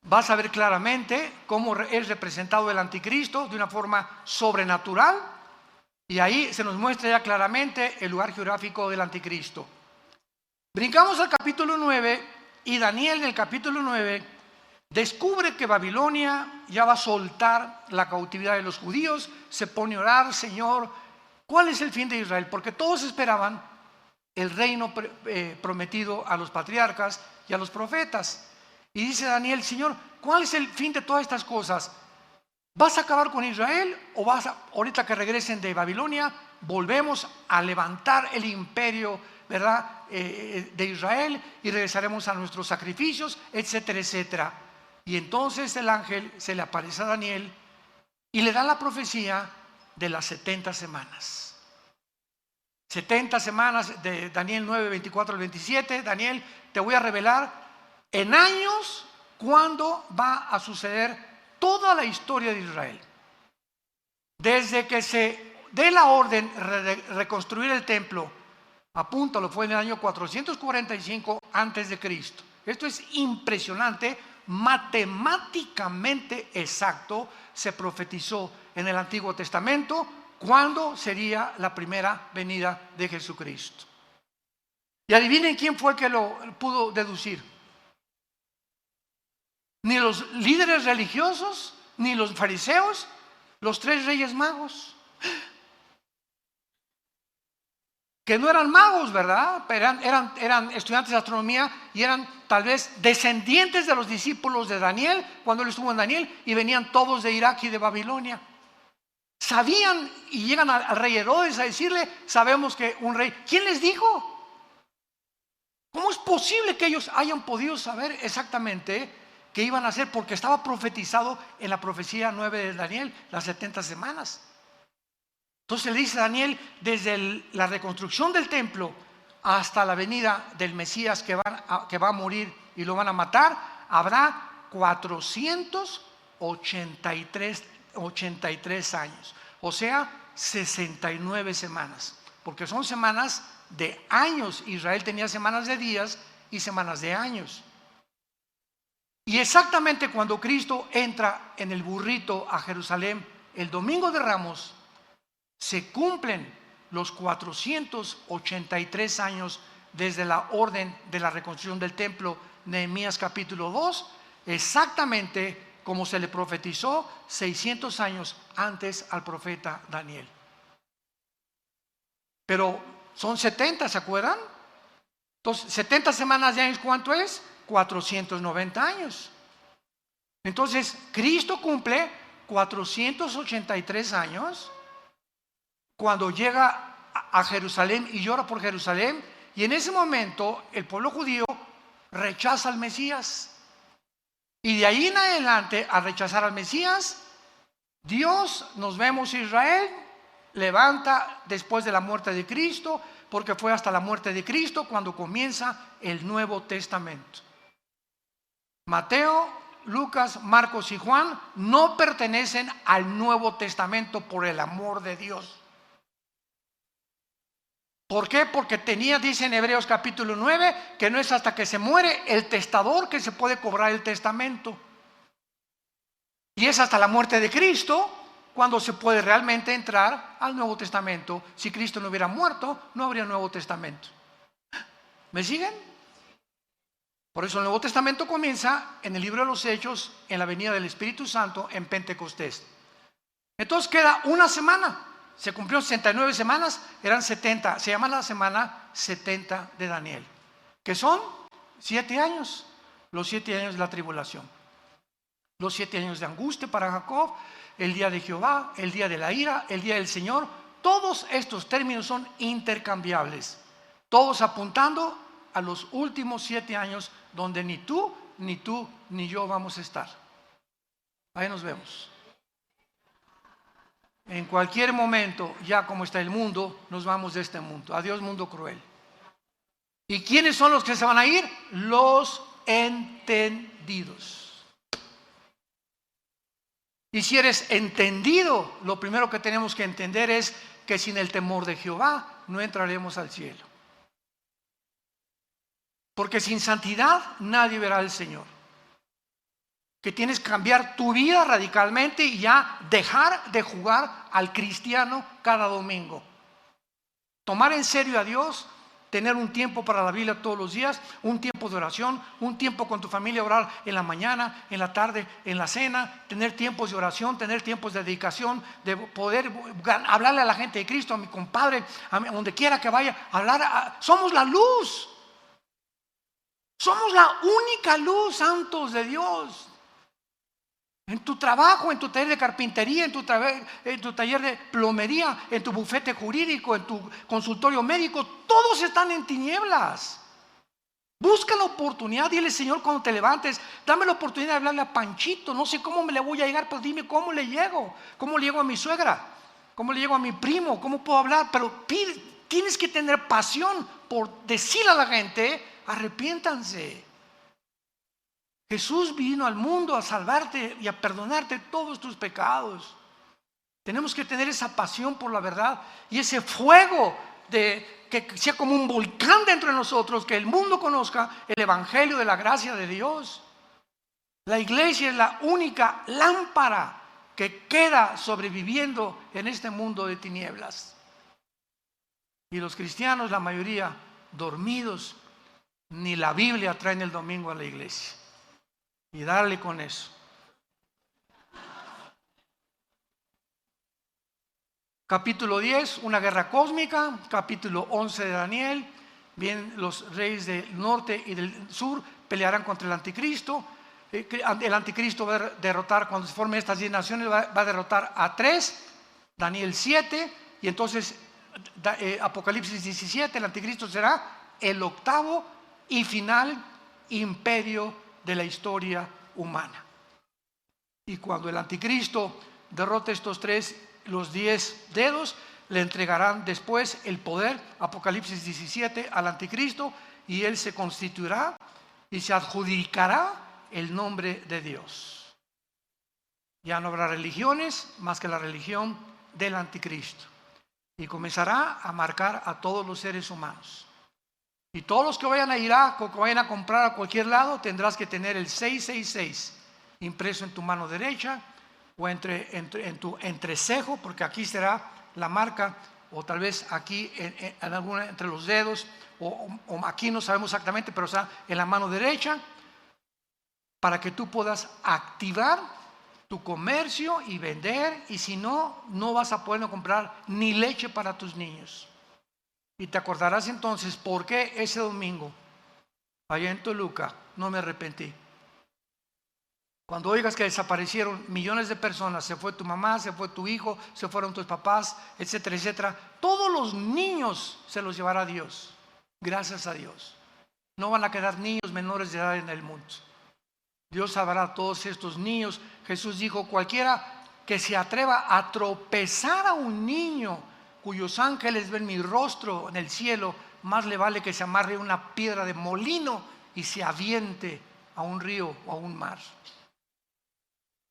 vas a ver claramente cómo es representado el anticristo de una forma sobrenatural, Y ahí se nos muestra ya claramente el lugar geográfico del anticristo. Brincamos al capítulo 9 y Daniel del capítulo 9 descubre que Babilonia ya va a soltar la cautividad de los judíos, se pone a orar: Señor, ¿cuál es el fin de Israel? Porque todos esperaban el reino prometido a los patriarcas y a los profetas. Y dice Daniel: Señor, ¿cuál es el fin de todas estas cosas? ¿Vas a acabar con Israel o ahorita que regresen de Babilonia, volvemos a levantar el imperio, ¿verdad?, de Israel, y regresaremos a nuestros sacrificios, etcétera, etcétera? Y entonces el ángel se le aparece a Daniel y le da la profecía de las 70 semanas. 70 semanas de Daniel 9, 24 al 27. Daniel, te voy a revelar en años cuándo va a suceder toda la historia de Israel. Desde que se dé la orden de reconstruir el templo, apúntalo, fue en el año 445 antes de Cristo. Esto es impresionante, matemáticamente exacto. Se profetizó en el Antiguo Testamento cuándo sería la primera venida de Jesucristo. Y adivinen quién fue el que lo pudo deducir. Ni los líderes religiosos, ni los fariseos, los 3 reyes magos, que no eran magos, ¿verdad? Eran estudiantes de astronomía y eran tal vez descendientes de los discípulos de Daniel cuando él estuvo en Daniel, y venían todos de Irak y de Babilonia. Sabían, y llegan al rey Herodes a decirle: sabemos que un rey. ¿Quién les dijo? ¿Cómo es posible que ellos hayan podido saber exactamente qué iban a hacer? Porque estaba profetizado en la profecía 9 de Daniel, las 70 semanas. Entonces le dice a Daniel: desde la reconstrucción del templo hasta la venida del Mesías que va a morir y lo van a matar, habrá 483 años, o sea, 69 semanas, porque son semanas de años. Israel tenía semanas de días y semanas de años. Y exactamente cuando Cristo entra en el burrito a Jerusalén el domingo de Ramos, se cumplen los 483 años desde la orden de la reconstrucción del templo, Nehemías capítulo 2, exactamente como se le profetizó 600 años antes al profeta Daniel. Pero son 70, ¿se acuerdan? Entonces, 70 semanas de años, ¿cuánto es? 490 años. Entonces, Cristo cumple 483 años cuando llega a Jerusalén y llora por Jerusalén, y en ese momento el pueblo judío rechaza al Mesías. Y de ahí en adelante, al rechazar al Mesías, Dios, nos vemos, Israel levanta después de la muerte de Cristo, porque fue hasta la muerte de Cristo cuando comienza el Nuevo Testamento. Mateo, Lucas, Marcos y Juan no pertenecen al Nuevo Testamento por el amor de Dios. ¿Por qué? Porque dice en Hebreos capítulo 9 que no es hasta que se muere el testador que se puede cobrar el testamento. Y es hasta la muerte de Cristo cuando se puede realmente entrar al Nuevo Testamento. Si Cristo no hubiera muerto, no habría Nuevo Testamento. ¿Me siguen? Por eso el Nuevo Testamento comienza en el libro de los Hechos, en la venida del Espíritu Santo, en Pentecostés. Entonces queda una semana. Se cumplió 69 semanas, eran 70. Se llama la semana 70 de Daniel, que son 7 años. Los 7 años de la tribulación, los 7 años de angustia para Jacob, el día de Jehová, el día de la ira, el día del Señor. Todos estos términos son intercambiables, todos apuntando a los últimos 7 años donde ni tú, ni yo vamos a estar. Ahí nos vemos. En cualquier momento, ya como está el mundo, nos vamos de este mundo. Adiós, mundo cruel. ¿Y quiénes son los que se van a ir? Los entendidos. Y si eres entendido, lo primero que tenemos que entender es que sin el temor de Jehová no entraremos al cielo. Porque sin santidad nadie verá al Señor. que tienes que cambiar tu vida radicalmente y ya dejar de jugar al cristiano cada domingo. Tomar en serio a Dios, tener un tiempo para la Biblia todos los días, un tiempo de oración, un tiempo con tu familia, orar en la mañana, en la tarde, en la cena, tener tiempos de oración, tener tiempos de dedicación, de poder hablarle a la gente de Cristo, a mi compadre, a donde quiera que vaya, somos la luz. Somos la única luz, santos de Dios. En tu trabajo, en tu taller de carpintería, en tu taller de plomería, en tu bufete jurídico, en tu consultorio médico, todos están en tinieblas. Busca la oportunidad, dile: Señor, cuando te levantes, dame la oportunidad de hablarle a Panchito. No sé cómo me le voy a llegar, pero dime cómo le llego. ¿Cómo le llego a mi suegra? ¿Cómo le llego a mi primo? ¿Cómo puedo hablar? Pero tienes que tener pasión por decirle a la gente: arrepiéntanse. Jesús vino al mundo a salvarte y a perdonarte todos tus pecados. Tenemos que tener esa pasión por la verdad y ese fuego que sea como un volcán dentro de nosotros, que el mundo conozca el evangelio de la gracia de Dios. La iglesia es la única lámpara que queda sobreviviendo en este mundo de tinieblas. Y los cristianos, la mayoría, dormidos, ni la Biblia traen el domingo a la iglesia. Y darle con eso. Capítulo 10, una guerra cósmica. Capítulo 11 de Daniel. Bien, los reyes del norte y del sur pelearán contra el anticristo. El anticristo va a derrotar, cuando se formen estas 10 naciones, va a derrotar a 3. Daniel 7. Y entonces Apocalipsis 17, el anticristo será el octavo y final imperio de la historia humana. Y cuando el anticristo derrote estos 3, los 10 dedos, le entregarán después el poder, Apocalipsis 17, al anticristo, y él se constituirá y se adjudicará el nombre de Dios. Ya no habrá religiones más que la religión del anticristo, y comenzará a marcar a todos los seres humanos. Y todos los que vayan a Irak o que vayan a comprar a cualquier lado, tendrás que tener el 666 impreso en tu mano derecha o en tu entrecejo, porque aquí será la marca, o tal vez aquí en alguna entre los dedos, o aquí no sabemos exactamente, pero está en la mano derecha, para que tú puedas activar tu comercio y vender. Y si no, no vas a poder comprar ni leche para tus niños. Y te acordarás entonces por qué ese domingo, allá en Toluca, no me arrepentí. Cuando oigas que desaparecieron millones de personas, se fue tu mamá, se fue tu hijo, se fueron tus papás, etcétera, etcétera, todos los niños se los llevará Dios. Gracias a Dios. No van a quedar niños menores de edad en el mundo. Dios salvará a todos estos niños. Jesús dijo: cualquiera que se atreva a tropezar a un niño cuyos ángeles ven mi rostro en el cielo, más le vale que se amarre una piedra de molino y se aviente a un río o a un mar.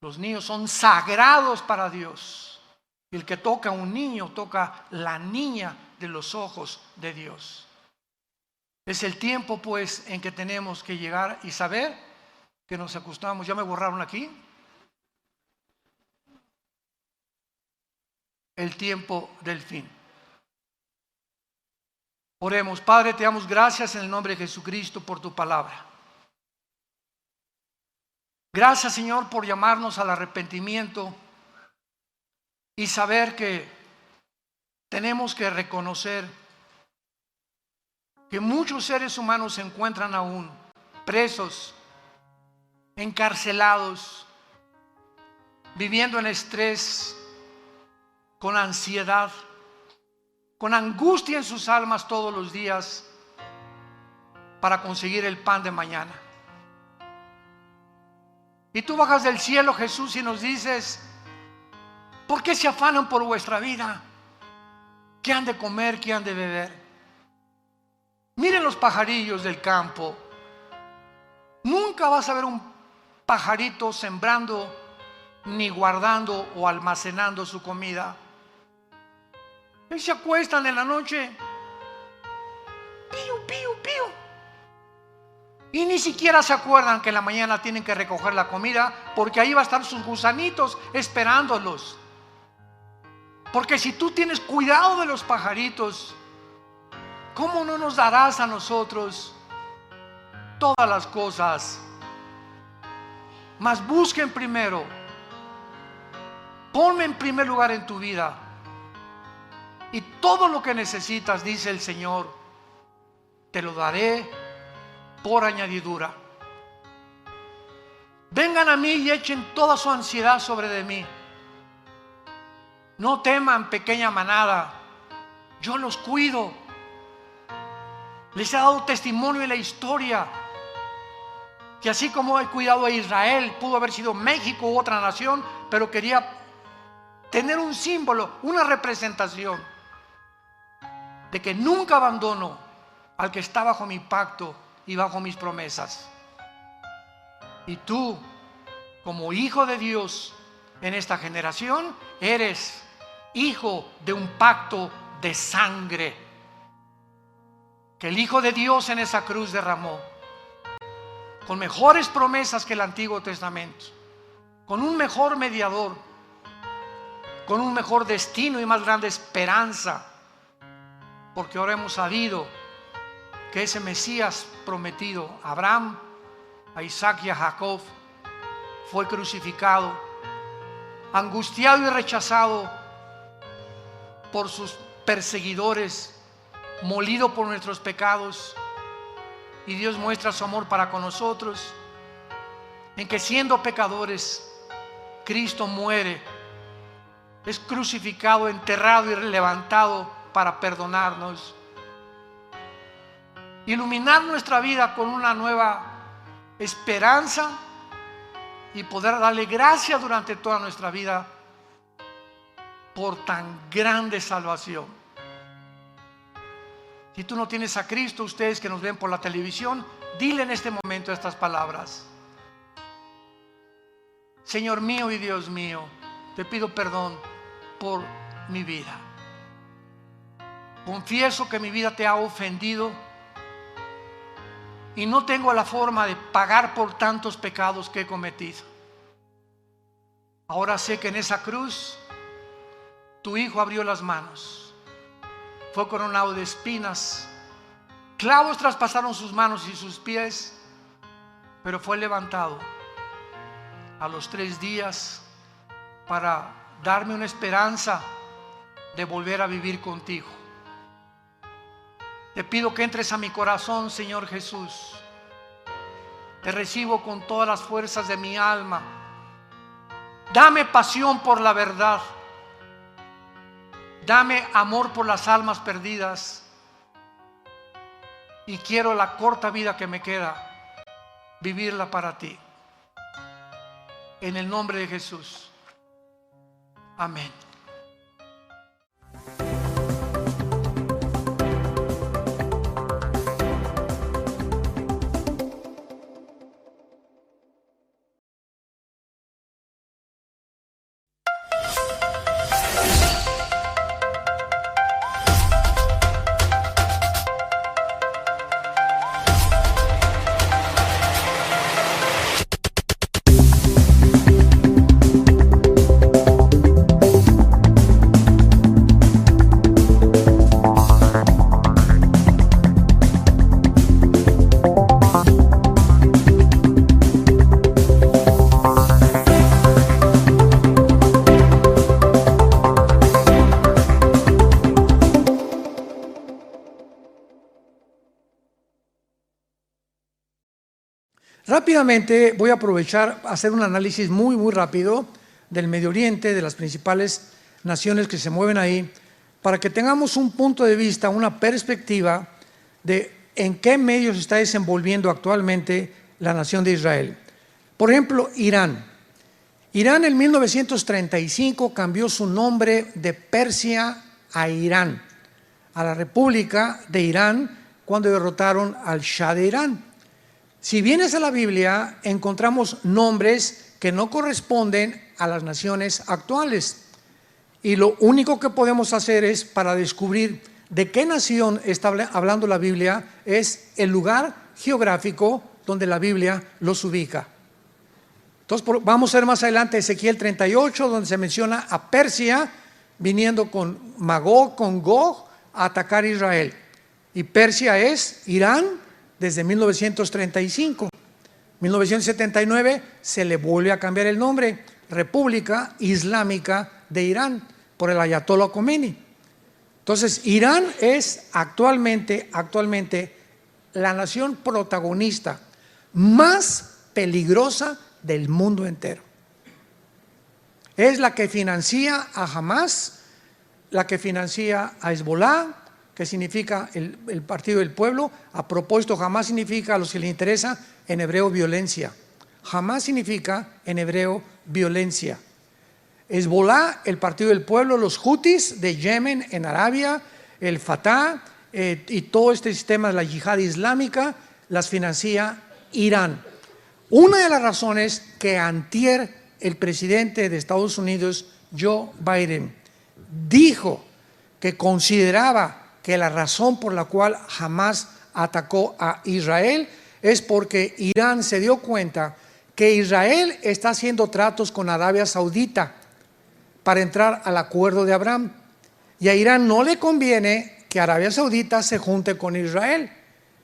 Los niños son sagrados para Dios. Y el que toca a un niño, toca la niña de los ojos de Dios. Es el tiempo, pues, en que tenemos que llegar y saber que nos acostamos. ¿Ya me borraron aquí? El tiempo del fin. Oremos. Padre, te damos gracias en el nombre de Jesucristo por tu palabra. Gracias, Señor, por llamarnos al arrepentimiento y saber que tenemos que reconocer que muchos seres humanos se encuentran aún presos, encarcelados, viviendo en estrés, con ansiedad, con angustia en sus almas todos los días para conseguir el pan de mañana. Y tú bajas del cielo, Jesús, y nos dices: ¿por qué se afanan por vuestra vida? ¿Qué han de comer? ¿Qué han de beber? Miren los pajarillos del campo. Nunca vas a ver un pajarito sembrando, ni guardando o almacenando su comida. Ellos se acuestan en la noche, pío, pío, pío, Y ni siquiera se acuerdan que en la mañana tienen que recoger la comida, porque ahí va a estar sus gusanitos esperándolos. Porque si tú tienes cuidado de los pajaritos, ¿cómo no nos darás a nosotros todas las cosas? Mas busquen primero, ponme en primer lugar en tu vida, y todo lo que necesitas, dice el Señor, te lo daré por añadidura. Vengan a mí y echen toda su ansiedad sobre de mí. No teman, pequeña manada, yo los cuido. Les he dado testimonio en la historia que así como he cuidado a Israel, pudo haber sido México u otra nación, pero quería tener un símbolo, una representación de que nunca abandono al que está bajo mi pacto y bajo mis promesas. Y tú, como hijo de Dios en esta generación, eres hijo de un pacto de sangre que el Hijo de Dios en esa cruz derramó, con mejores promesas que el Antiguo Testamento, con un mejor mediador, con un mejor destino y más grande esperanza, porque ahora hemos sabido que ese Mesías prometido a Abraham, a Isaac y a Jacob fue crucificado, angustiado y rechazado por sus perseguidores, molido por nuestros pecados, y Dios muestra su amor para con nosotros en que siendo pecadores Cristo muere, es crucificado, enterrado y levantado para perdonarnos, iluminar nuestra vida con una nueva esperanza y poder darle gracias durante toda nuestra vida por tan grande salvación. Si tú no tienes a Cristo, ustedes que nos ven por la televisión, dile en este momento estas palabras: Señor mío y Dios mío, te pido perdón por mi vida. Confieso que mi vida te ha ofendido y no tengo la forma de pagar por tantos pecados que he cometido. Ahora sé que en esa cruz tu Hijo abrió las manos, fue coronado de espinas, clavos traspasaron sus manos y sus pies, pero fue levantado a los 3 días para darme una esperanza de volver a vivir contigo. Te pido que entres a mi corazón, Señor Jesús. Te recibo con todas las fuerzas de mi alma. Dame pasión por la verdad. Dame amor por las almas perdidas. Y quiero la corta vida que me queda, vivirla para ti. En el nombre de Jesús. Amén. Rápidamente voy a aprovechar a hacer un análisis muy rápido del Medio Oriente, de las principales naciones que se mueven ahí, para que tengamos un punto de vista, una perspectiva de en qué medios está desenvolviendo actualmente la nación de Israel. Por ejemplo, Irán. Irán en 1935 cambió su nombre de Persia a Irán, a la República de Irán, cuando derrotaron al Shah de Irán. Si vienes a la Biblia, encontramos nombres que no corresponden a las naciones actuales. Y lo único que podemos hacer es, para descubrir de qué nación está hablando la Biblia, es el lugar geográfico donde la Biblia los ubica. Entonces vamos a ver más adelante Ezequiel 38, donde se menciona a Persia viniendo con Magog, con Gog, a atacar a Israel. Y Persia es Irán desde 1935. 1979 se le vuelve a cambiar el nombre, República Islámica de Irán, por el Ayatollah Khomeini. Entonces Irán es actualmente la nación protagonista más peligrosa del mundo entero. Es la que financia a Hamas, la que financia a Hezbollah, que significa el Partido del Pueblo. A propósito, Hamas significa, a los que les interesa, en hebreo violencia. Hamas significa en hebreo violencia. Hezbollah, el Partido del Pueblo, los Houthis de Yemen en Arabia, el Fatah y todo este sistema de la yihad islámica las financia Irán. Una de las razones que antier el presidente de Estados Unidos, Joe Biden, dijo que consideraba que la razón por la cual Hamas atacó a Israel es porque Irán se dio cuenta que Israel está haciendo tratos con Arabia Saudita para entrar al acuerdo de Abraham, y a Irán no le conviene que Arabia Saudita se junte con Israel.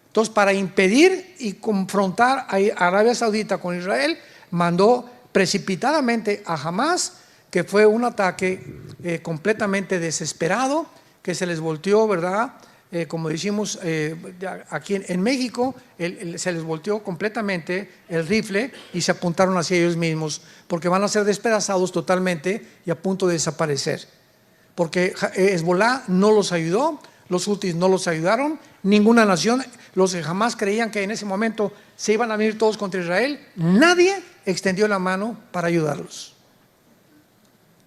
Entonces, para impedir y confrontar a Arabia Saudita con Israel, mandó precipitadamente a Hamas, que fue un ataque completamente desesperado, que se les volteó, ¿verdad? Como decimos aquí en México, se les volteó completamente el rifle y se apuntaron hacia ellos mismos, porque van a ser despedazados totalmente y a punto de desaparecer. Porque Hezbollah no los ayudó, los Houthis no los ayudaron, ninguna nación, los que jamás creían que en ese momento se iban a venir todos contra Israel, nadie extendió la mano para ayudarlos.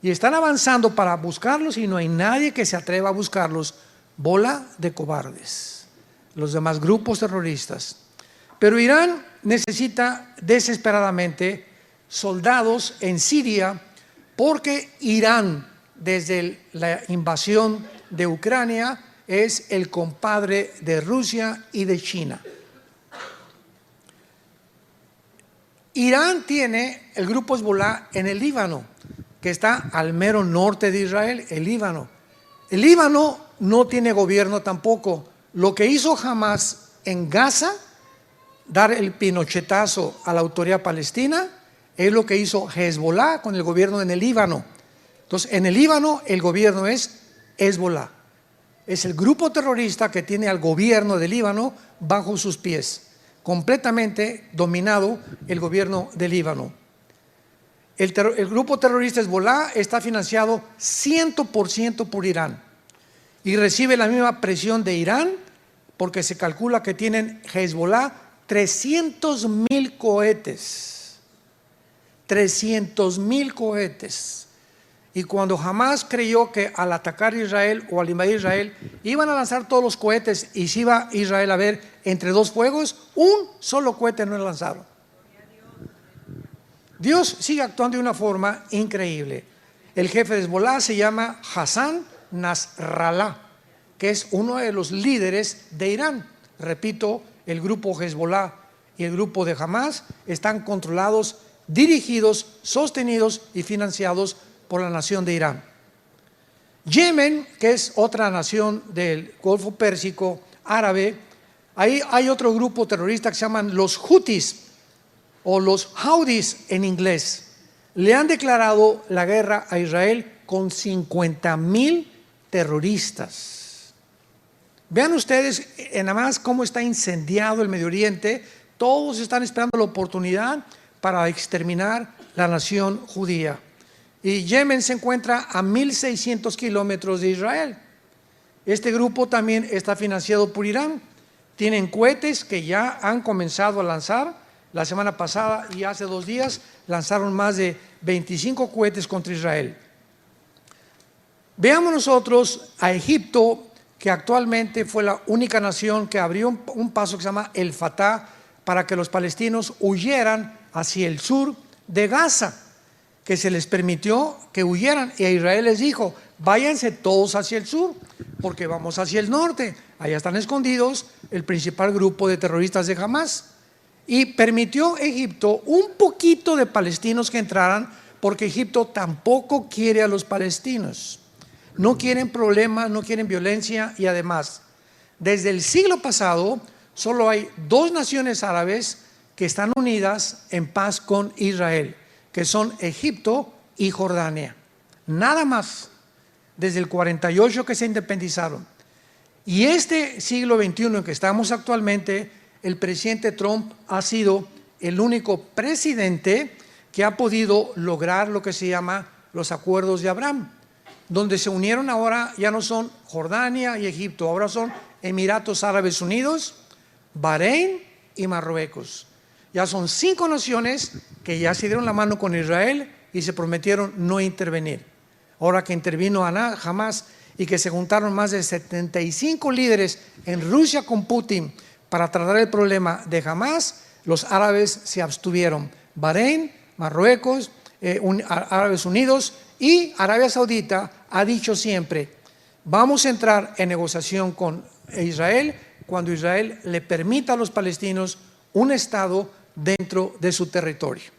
Y están avanzando para buscarlos y no hay nadie que se atreva a buscarlos. Bola de cobardes, los demás grupos terroristas. Pero Irán necesita desesperadamente soldados en Siria, porque Irán, desde la invasión de Ucrania, es el compadre de Rusia y de China. Irán tiene el grupo Hezbollah en el Líbano, que está al mero norte de Israel, el Líbano. El Líbano no tiene gobierno tampoco. Lo que hizo Hamas en Gaza, dar el pinochetazo a la autoridad palestina, es lo que hizo Hezbollah con el gobierno en el Líbano. Entonces, en el Líbano el gobierno es Hezbollah. Es el grupo terrorista que tiene al gobierno del Líbano bajo sus pies, completamente dominado el gobierno del Líbano. El grupo terrorista Hezbollah está financiado 100% por Irán y recibe la misma presión de Irán, porque se calcula que tienen Hezbollah 300,000 cohetes. 300,000 cohetes. Y cuando Hamas creyó que al atacar Israel o al invadir Israel iban a lanzar todos los cohetes y se iba Israel a ver entre dos fuegos, un solo cohete no lanzaron. Dios sigue actuando de una forma increíble. El jefe de Hezbollah se llama Hassan Nasrallah, que es uno de los líderes de Irán. Repito, el grupo Hezbollah y el grupo de Hamas están controlados, dirigidos, sostenidos y financiados por la nación de Irán. Yemen, que es otra nación del Golfo Pérsico árabe, ahí hay otro grupo terrorista que se llaman los Houthis o los Houthis en inglés. Le han declarado la guerra a Israel con 50,000 terroristas. Vean ustedes nada más cómo está incendiado el Medio Oriente. Todos están esperando la oportunidad para exterminar la nación judía. Y Yemen se encuentra a 1,600 kilómetros de Israel. Este grupo también está financiado por Irán. Tienen cohetes que ya han comenzado a lanzar. La semana pasada y hace 2 días lanzaron más de 25 cohetes contra Israel. Veamos nosotros a Egipto, que actualmente fue la única nación que abrió un paso que se llama el Fatah para que los palestinos huyeran hacia el sur de Gaza, que se les permitió que huyeran, y a Israel les dijo: váyanse todos hacia el sur, porque vamos hacia el norte, allá están escondidos el principal grupo de terroristas de Hamas. y permitió Egipto un poquito de palestinos que entraran, porque Egipto tampoco quiere a los palestinos. No quieren problemas, no quieren violencia, y además, desde el siglo pasado, solo hay dos naciones árabes que están unidas en paz con Israel, que son Egipto y Jordania. Nada más, desde el 48 que se independizaron. Y este siglo XXI en que estamos actualmente, el presidente Trump ha sido el único presidente que ha podido lograr lo que se llama los acuerdos de Abraham, donde se unieron ahora, ya no son Jordania y Egipto, ahora son Emiratos Árabes Unidos, Bahrein y Marruecos. Ya son 5 naciones que ya se dieron la mano con Israel y se prometieron no intervenir. Ahora que intervino Hamas y que se juntaron más de 75 líderes en Rusia con Putin para tratar el problema de Hamas, los árabes se abstuvieron. Bahrein, Marruecos, Árabes Unidos y Arabia Saudita ha dicho siempre: vamos a entrar en negociación con Israel cuando Israel le permita a los palestinos un estado dentro de su territorio.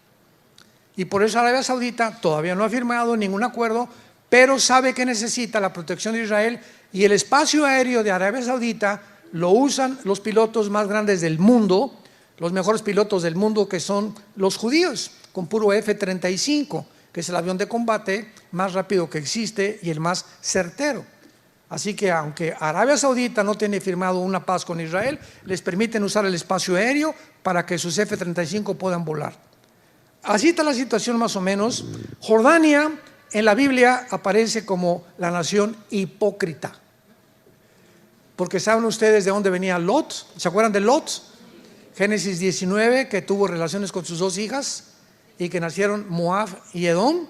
Y por eso Arabia Saudita todavía no ha firmado ningún acuerdo, pero sabe que necesita la protección de Israel, y el espacio aéreo de Arabia Saudita lo usan los pilotos más grandes del mundo, los mejores pilotos del mundo, que son los judíos, con puro F-35, que es el avión de combate más rápido que existe y el más certero. Así que aunque Arabia Saudita no tiene firmado una paz con Israel, les permiten usar el espacio aéreo para que sus F-35 puedan volar. Así está la situación más o menos. Jordania en la Biblia aparece como la nación hipócrita, porque ¿saben ustedes de dónde venía Lot? ¿Se acuerdan de Lot? Génesis 19, que tuvo relaciones con sus 2 hijas y que nacieron Moab y Edom.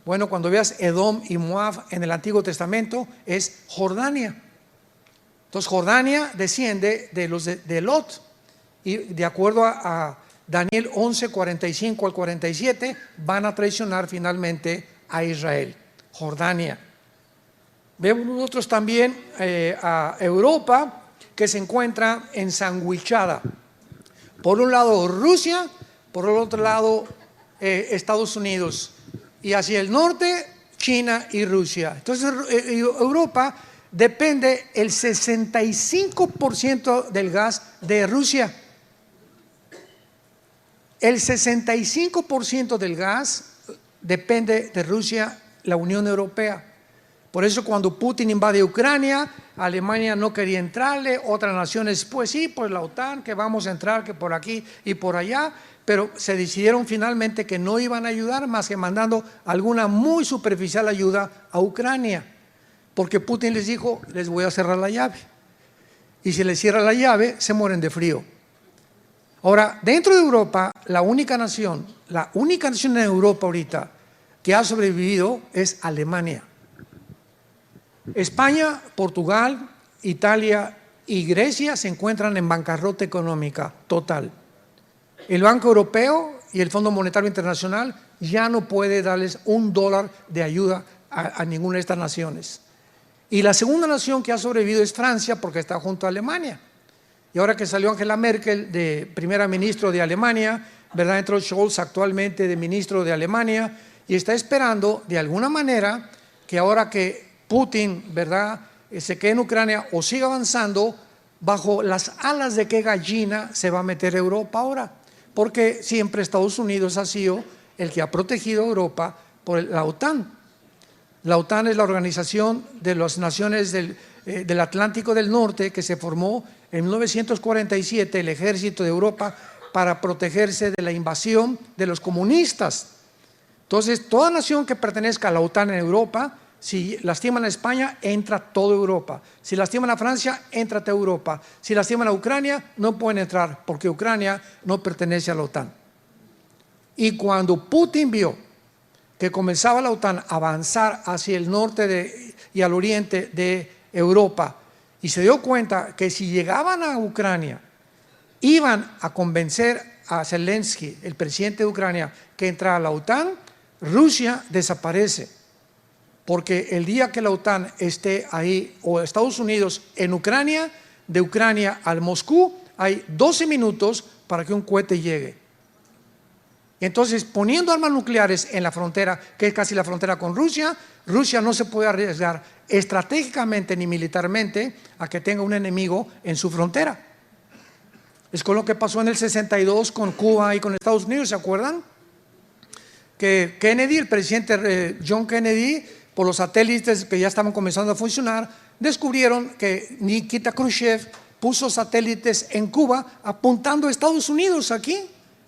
Bueno, cuando veas Edom y Moab en el Antiguo Testamento, es Jordania. Entonces Jordania desciende de los de Lot, y de acuerdo a Daniel 11, 45 al 47, van a traicionar finalmente a Israel. Jordania. Vemos nosotros también a Europa, que se encuentra ensanguichada. Por un lado Rusia, por el otro lado Estados Unidos, y hacia el norte China y Rusia. Entonces Europa depende el 65% del gas de Rusia. El 65% del gas depende de Rusia, la Unión Europea. Por eso cuando Putin invade Ucrania, Alemania no quería entrarle, otras naciones, pues sí, pues la OTAN, que vamos a entrar, que por aquí y por allá, pero se decidieron finalmente que no iban a ayudar más que mandando alguna muy superficial ayuda a Ucrania, porque Putin les dijo: les voy a cerrar la llave, y si les cierra la llave se mueren de frío. Ahora, dentro de Europa, la única nación en Europa ahorita que ha sobrevivido es Alemania. España, Portugal, Italia y Grecia se encuentran en bancarrota económica total. El Banco Europeo y el Fondo Monetario Internacional ya no puede darles $1 de ayuda a ninguna de estas naciones. Y la segunda nación que ha sobrevivido es Francia, porque está junto a Alemania. Y ahora que salió Angela Merkel de primera ministra de Alemania, ¿verdad?, entró Scholz actualmente de ministro de Alemania, y está esperando de alguna manera que ahora que Putin, ¿verdad?, se quede en Ucrania o siga avanzando, bajo las alas de qué gallina se va a meter Europa ahora, porque siempre Estados Unidos ha sido el que ha protegido a Europa por la OTAN. La OTAN es la organización de las naciones del Atlántico del Norte, que se formó en 1947, el ejército de Europa, para protegerse de la invasión de los comunistas. Entonces, toda nación que pertenezca a la OTAN en Europa, si lastiman a España, entra toda Europa. Si lastiman a Francia, entra toda Europa. Si lastiman a Ucrania, no pueden entrar, porque Ucrania no pertenece a la OTAN. Y cuando Putin vio que comenzaba la OTAN a avanzar hacia el norte y al oriente de Europa, y se dio cuenta que si llegaban a Ucrania, iban a convencer a Zelensky, el presidente de Ucrania, que entrara a la OTAN, Rusia desaparece. Porque el día que la OTAN esté ahí, o Estados Unidos en Ucrania, de Ucrania al Moscú, hay 12 minutos para que un cohete llegue. Entonces, poniendo armas nucleares en la frontera, que es casi la frontera con Rusia, Rusia no se puede arriesgar estratégicamente ni militarmente a que tenga un enemigo en su frontera. Es con lo que pasó en el 62 con Cuba y con Estados Unidos, ¿se acuerdan? Que Kennedy, el presidente John Kennedy, por los satélites que ya estaban comenzando a funcionar, descubrieron que Nikita Khrushchev puso satélites en Cuba apuntando a Estados Unidos aquí,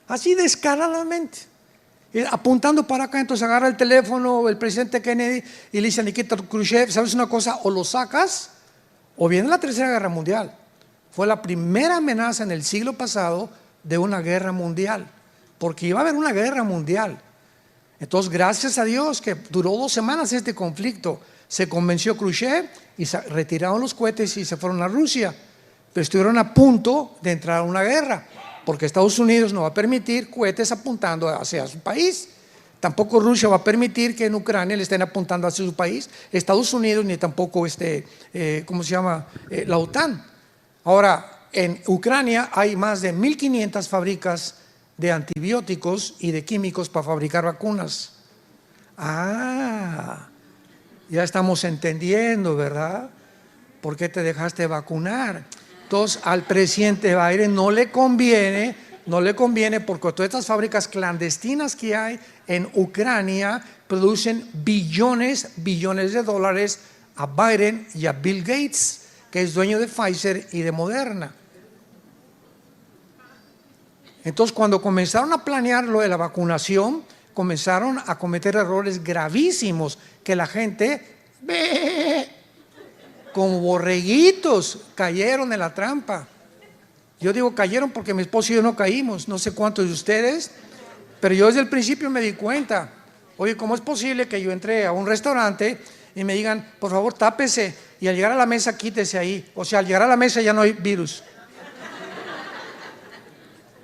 así descaradamente, apuntando para acá. Entonces agarra el teléfono el presidente Kennedy y le dice a Nikita Khrushchev, ¿sabes una cosa? O lo sacas o viene la Tercera Guerra Mundial. Fue la primera amenaza en el siglo pasado de una guerra mundial, porque iba a haber una guerra mundial. Entonces, gracias a Dios que duró 2 semanas este conflicto, se convenció Khrushchev y se retiraron los cohetes y se fueron a Rusia. Pero estuvieron a punto de entrar a una guerra, porque Estados Unidos no va a permitir cohetes apuntando hacia su país. Tampoco Rusia va a permitir que en Ucrania le estén apuntando hacia su país, Estados Unidos, ni tampoco la OTAN. Ahora, en Ucrania hay más de 1.500 fábricas de antibióticos y de químicos para fabricar vacunas. Ya estamos entendiendo, ¿verdad? ¿Por qué te dejaste vacunar? Entonces, al presidente Biden no le conviene porque todas estas fábricas clandestinas que hay en Ucrania producen billones de dólares a Biden y a Bill Gates, que es dueño de Pfizer y de Moderna. Entonces, cuando comenzaron a planear lo de la vacunación, comenzaron a cometer errores gravísimos que la gente, como borreguitos, cayeron en la trampa. Yo digo cayeron porque mi esposo y yo no caímos, no sé cuántos de ustedes, pero yo desde el principio me di cuenta. Oye, ¿cómo es posible que yo entré a un restaurante y me digan, por favor, tápese, y al llegar a la mesa quítese ahí? O sea, al llegar a la mesa ya no hay virus.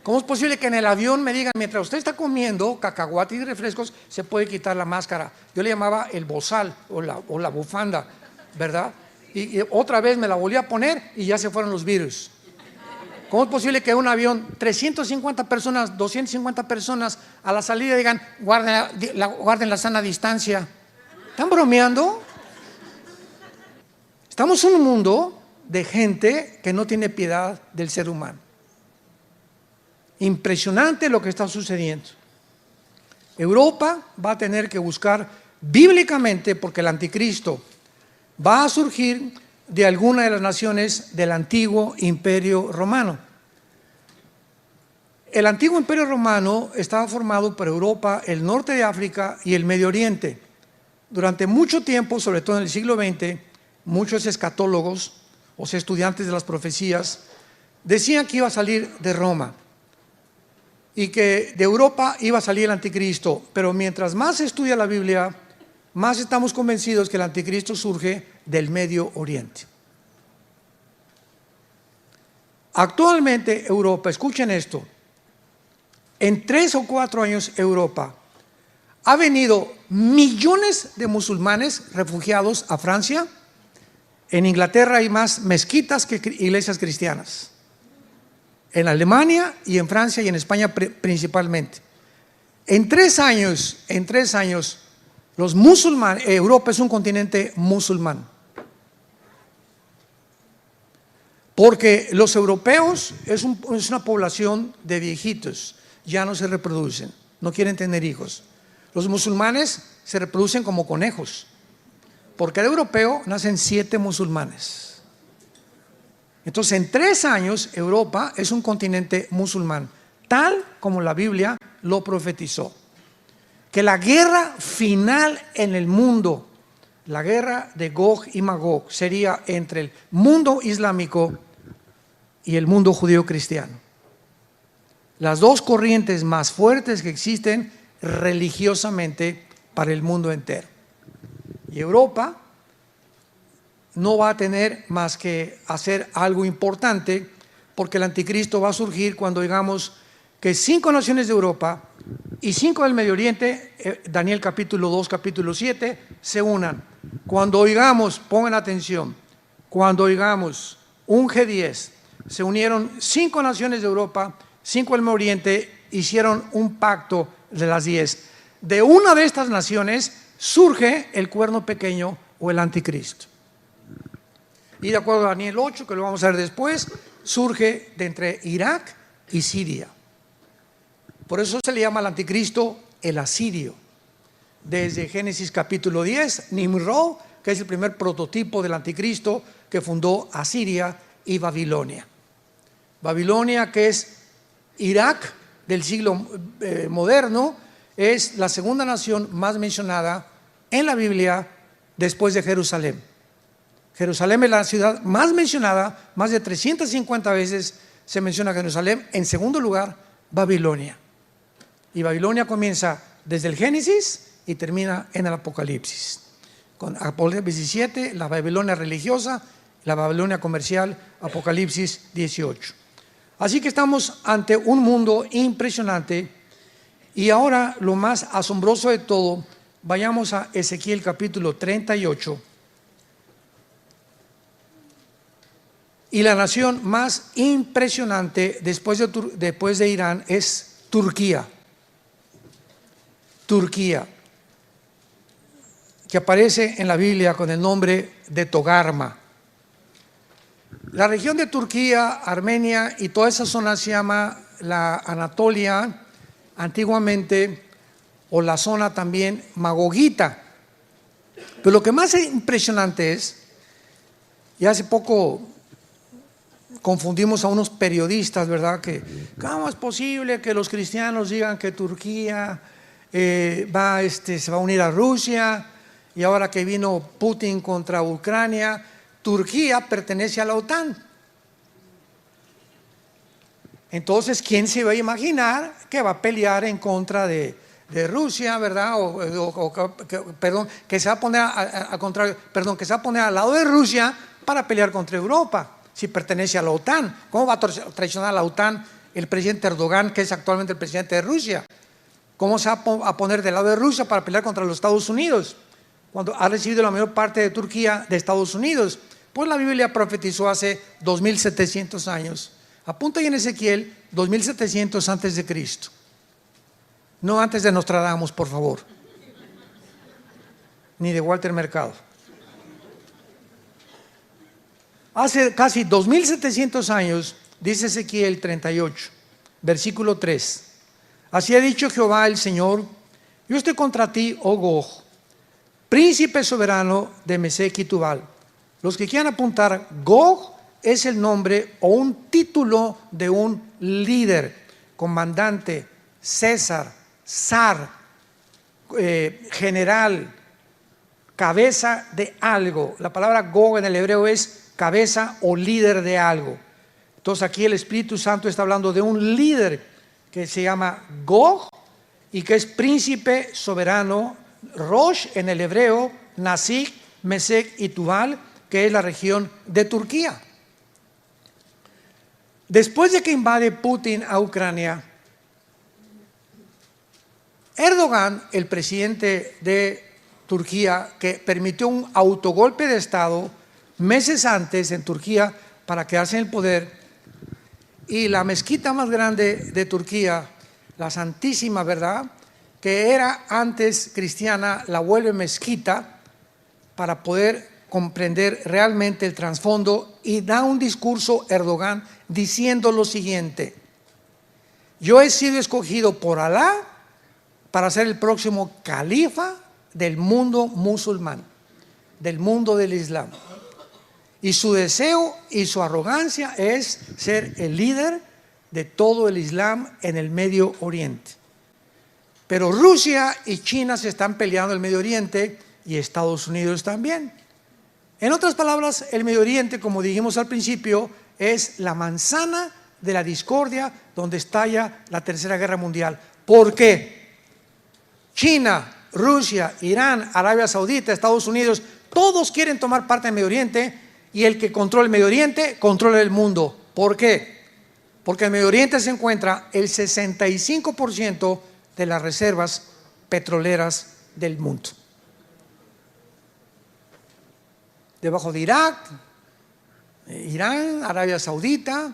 ¿Cómo es posible que en el avión me digan, mientras usted está comiendo cacahuates y refrescos, se puede quitar la máscara? Yo le llamaba el bozal o la bufanda, ¿verdad? Y otra vez me la volví a poner y ya se fueron los virus. ¿Cómo es posible que en un avión 350 personas, 250 personas a la salida digan, guarden la sana distancia? ¿Están bromeando? Estamos en un mundo de gente que no tiene piedad del ser humano. Impresionante lo que está sucediendo. Europa va a tener que buscar bíblicamente, porque el anticristo va a surgir de alguna de las naciones del antiguo imperio romano. El antiguo imperio romano estaba formado por Europa, el norte de África y el Medio Oriente. Durante mucho tiempo, sobre todo en el siglo XX, muchos escatólogos, o sea, estudiantes de las profecías, decían que iba a salir de Roma y que de Europa iba a salir el anticristo. Pero mientras más se estudia la Biblia, más estamos convencidos que el anticristo surge del Medio Oriente. Actualmente Europa, escuchen esto, en 3 o 4 años Europa ha venido millones de musulmanes refugiados a Francia. En Inglaterra hay más mezquitas que iglesias cristianas. En Alemania y en Francia y en España principalmente. En 3 años, los musulmanes, Europa es un continente musulmán. Porque los europeos es una población de viejitos, ya no se reproducen, no quieren tener hijos. Los musulmanes se reproducen como conejos. Por cada europeo nacen 7 musulmanes. Entonces, en 3 años, Europa es un continente musulmán, tal como la Biblia lo profetizó. Que la guerra final en el mundo, la guerra de Gog y Magog, sería entre el mundo islámico y el mundo judío cristiano. Las 2 corrientes más fuertes que existen religiosamente para el mundo entero. Y Europa no va a tener más que hacer algo importante, porque el anticristo va a surgir cuando digamos que 5 naciones de Europa y 5 del Medio Oriente, Daniel capítulo 2, capítulo 7, se unan. Cuando oigamos, pongan atención, cuando oigamos un G10, se unieron 5 naciones de Europa, 5 del Medio Oriente, hicieron un pacto de las 10. De una de estas naciones surge el cuerno pequeño o el anticristo. Y de acuerdo a Daniel 8, que lo vamos a ver después, surge de entre Irak y Siria. Por eso se le llama al anticristo el asirio. Desde Génesis capítulo 10, Nimrod, que es el primer prototipo del anticristo que fundó Asiria y Babilonia. Babilonia, que es Irak del siglo moderno, es la segunda nación más mencionada en la Biblia después de Jerusalén. Jerusalén es la ciudad más mencionada, más de 350 veces se menciona Jerusalén. En segundo lugar, Babilonia. Y Babilonia comienza desde el Génesis y termina en el Apocalipsis. Con Apocalipsis 17, la Babilonia religiosa, la Babilonia comercial, Apocalipsis 18. Así que estamos ante un mundo impresionante. Y ahora lo más asombroso de todo, vayamos a Ezequiel capítulo 38. Y la nación más impresionante después de Irán es Turquía. Turquía, que aparece en la Biblia con el nombre de Togarma. La región de Turquía, Armenia y toda esa zona se llama la Anatolia antiguamente, o la zona también magogita. Pero lo que más impresionante es, y hace poco confundimos a unos periodistas, ¿verdad? Que ¿cómo es posible que los cristianos digan que Turquía se va a unir a Rusia? Y ahora que vino Putin contra Ucrania, Turquía pertenece a la OTAN. Entonces, ¿quién se va a imaginar que va a pelear en contra de Rusia, ¿verdad? Que se va a poner que se va a poner al lado de Rusia para pelear contra Europa, si pertenece a la OTAN. ¿Cómo va a traicionar a la OTAN el presidente Erdogan, que es actualmente el presidente de Rusia? ¿Cómo se va a poner del lado de Rusia para pelear contra los Estados Unidos, cuando ha recibido la mayor parte de Turquía de Estados Unidos? Pues la Biblia profetizó hace 2700 años. Apunta ahí en Ezequiel 2700 antes de Cristo. No antes de Nostradamus, por favor. Ni de Walter Mercado. Hace casi 2700 años, dice Ezequiel 38, versículo 3. Así ha dicho Jehová el Señor: yo estoy contra ti, oh Gog, príncipe soberano de Mesec y Tubal. Los que quieran apuntar, Gog es el nombre o un título de un líder, comandante, César, zar, general, cabeza de algo. La palabra Gog en el hebreo es cabeza o líder de algo. Entonces aquí el Espíritu Santo está hablando de un líder que se llama Gog y que es príncipe soberano, Rosh en el hebreo, Nasig, Mesec y Tubal, que es la región de Turquía. Después de que invade Putin a Ucrania, Erdogan, el presidente de Turquía, que permitió un autogolpe de Estado meses antes en Turquía para quedarse en el poder, y la mezquita más grande de Turquía, la Santísima, ¿verdad?, que era antes cristiana, la vuelve mezquita para poder comprender realmente el trasfondo, y da un discurso Erdogan diciendo lo siguiente: yo he sido escogido por Alá para ser el próximo califa del mundo musulmán, del mundo del Islam, y su deseo y su arrogancia es ser el líder de todo el Islam en el Medio Oriente. Pero Rusia y China se están peleando en el Medio Oriente, y Estados Unidos también. En otras palabras, el Medio Oriente, como dijimos al principio, es la manzana de la discordia donde estalla la Tercera Guerra Mundial. ¿Por qué? China, Rusia, Irán, Arabia Saudita, Estados Unidos, todos quieren tomar parte del Medio Oriente, y el que controla el Medio Oriente controla el mundo. ¿Por qué? Porque en el Medio Oriente se encuentra el 65% de las reservas petroleras del mundo. Debajo de Irak, Irán, Arabia Saudita,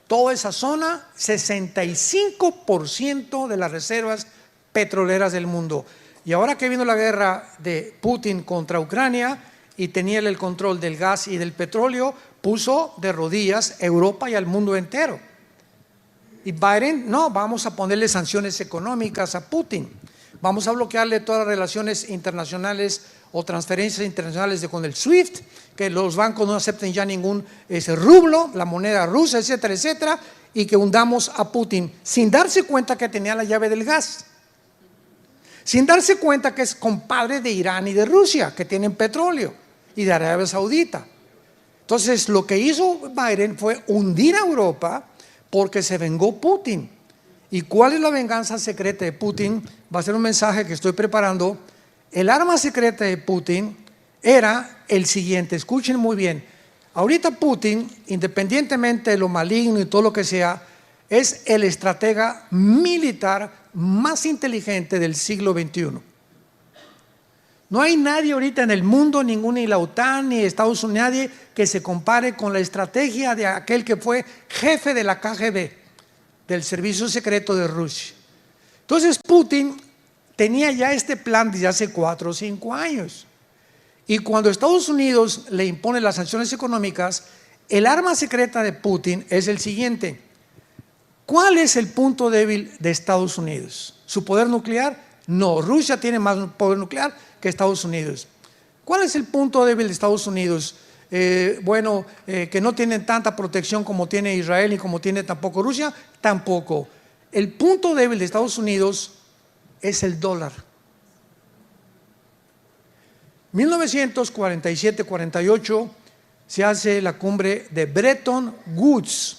toda esa zona, 65% de las reservas petroleras del mundo. Y ahora que vino la guerra de Putin contra Ucrania y tenía el control del gas y del petróleo, puso de rodillas a Europa y al mundo entero. Y Biden, no, vamos a ponerle sanciones económicas a Putin, vamos a bloquearle todas las relaciones internacionales o transferencias internacionales con el SWIFT, que los bancos no acepten ya ningún rublo, la moneda rusa, etcétera, etcétera, y que hundamos a Putin sin darse cuenta que tenía la llave del gas, sin darse cuenta que es compadre de Irán y de Rusia, que tienen petróleo, y de Arabia Saudita. Entonces lo que hizo Biden fue hundir a Europa porque se vengó Putin. ¿Y cuál es la venganza secreta de Putin? Va a ser un mensaje que estoy preparando. El arma secreta de Putin era el siguiente, escuchen muy bien. Ahorita Putin, independientemente de lo maligno y todo lo que sea, es el estratega militar más inteligente del siglo XXI. No hay nadie ahorita en el mundo, ni la OTAN, ni Estados Unidos, nadie que se compare con la estrategia de aquel que fue jefe de la KGB, del servicio secreto de Rusia. Entonces Putin tenía ya este plan desde hace 4 o 5 años. Y cuando Estados Unidos le impone las sanciones económicas, el arma secreta de Putin es el siguiente. ¿Cuál es el punto débil de Estados Unidos? ¿Su poder nuclear? No, Rusia tiene más poder nuclear que Estados Unidos. ¿Cuál es el punto débil de Estados Unidos? Que no tienen tanta protección como tiene Israel y como tiene tampoco Rusia, tampoco. El punto débil de Estados Unidos es el dólar. 1947-48 se hace la cumbre de Bretton Woods,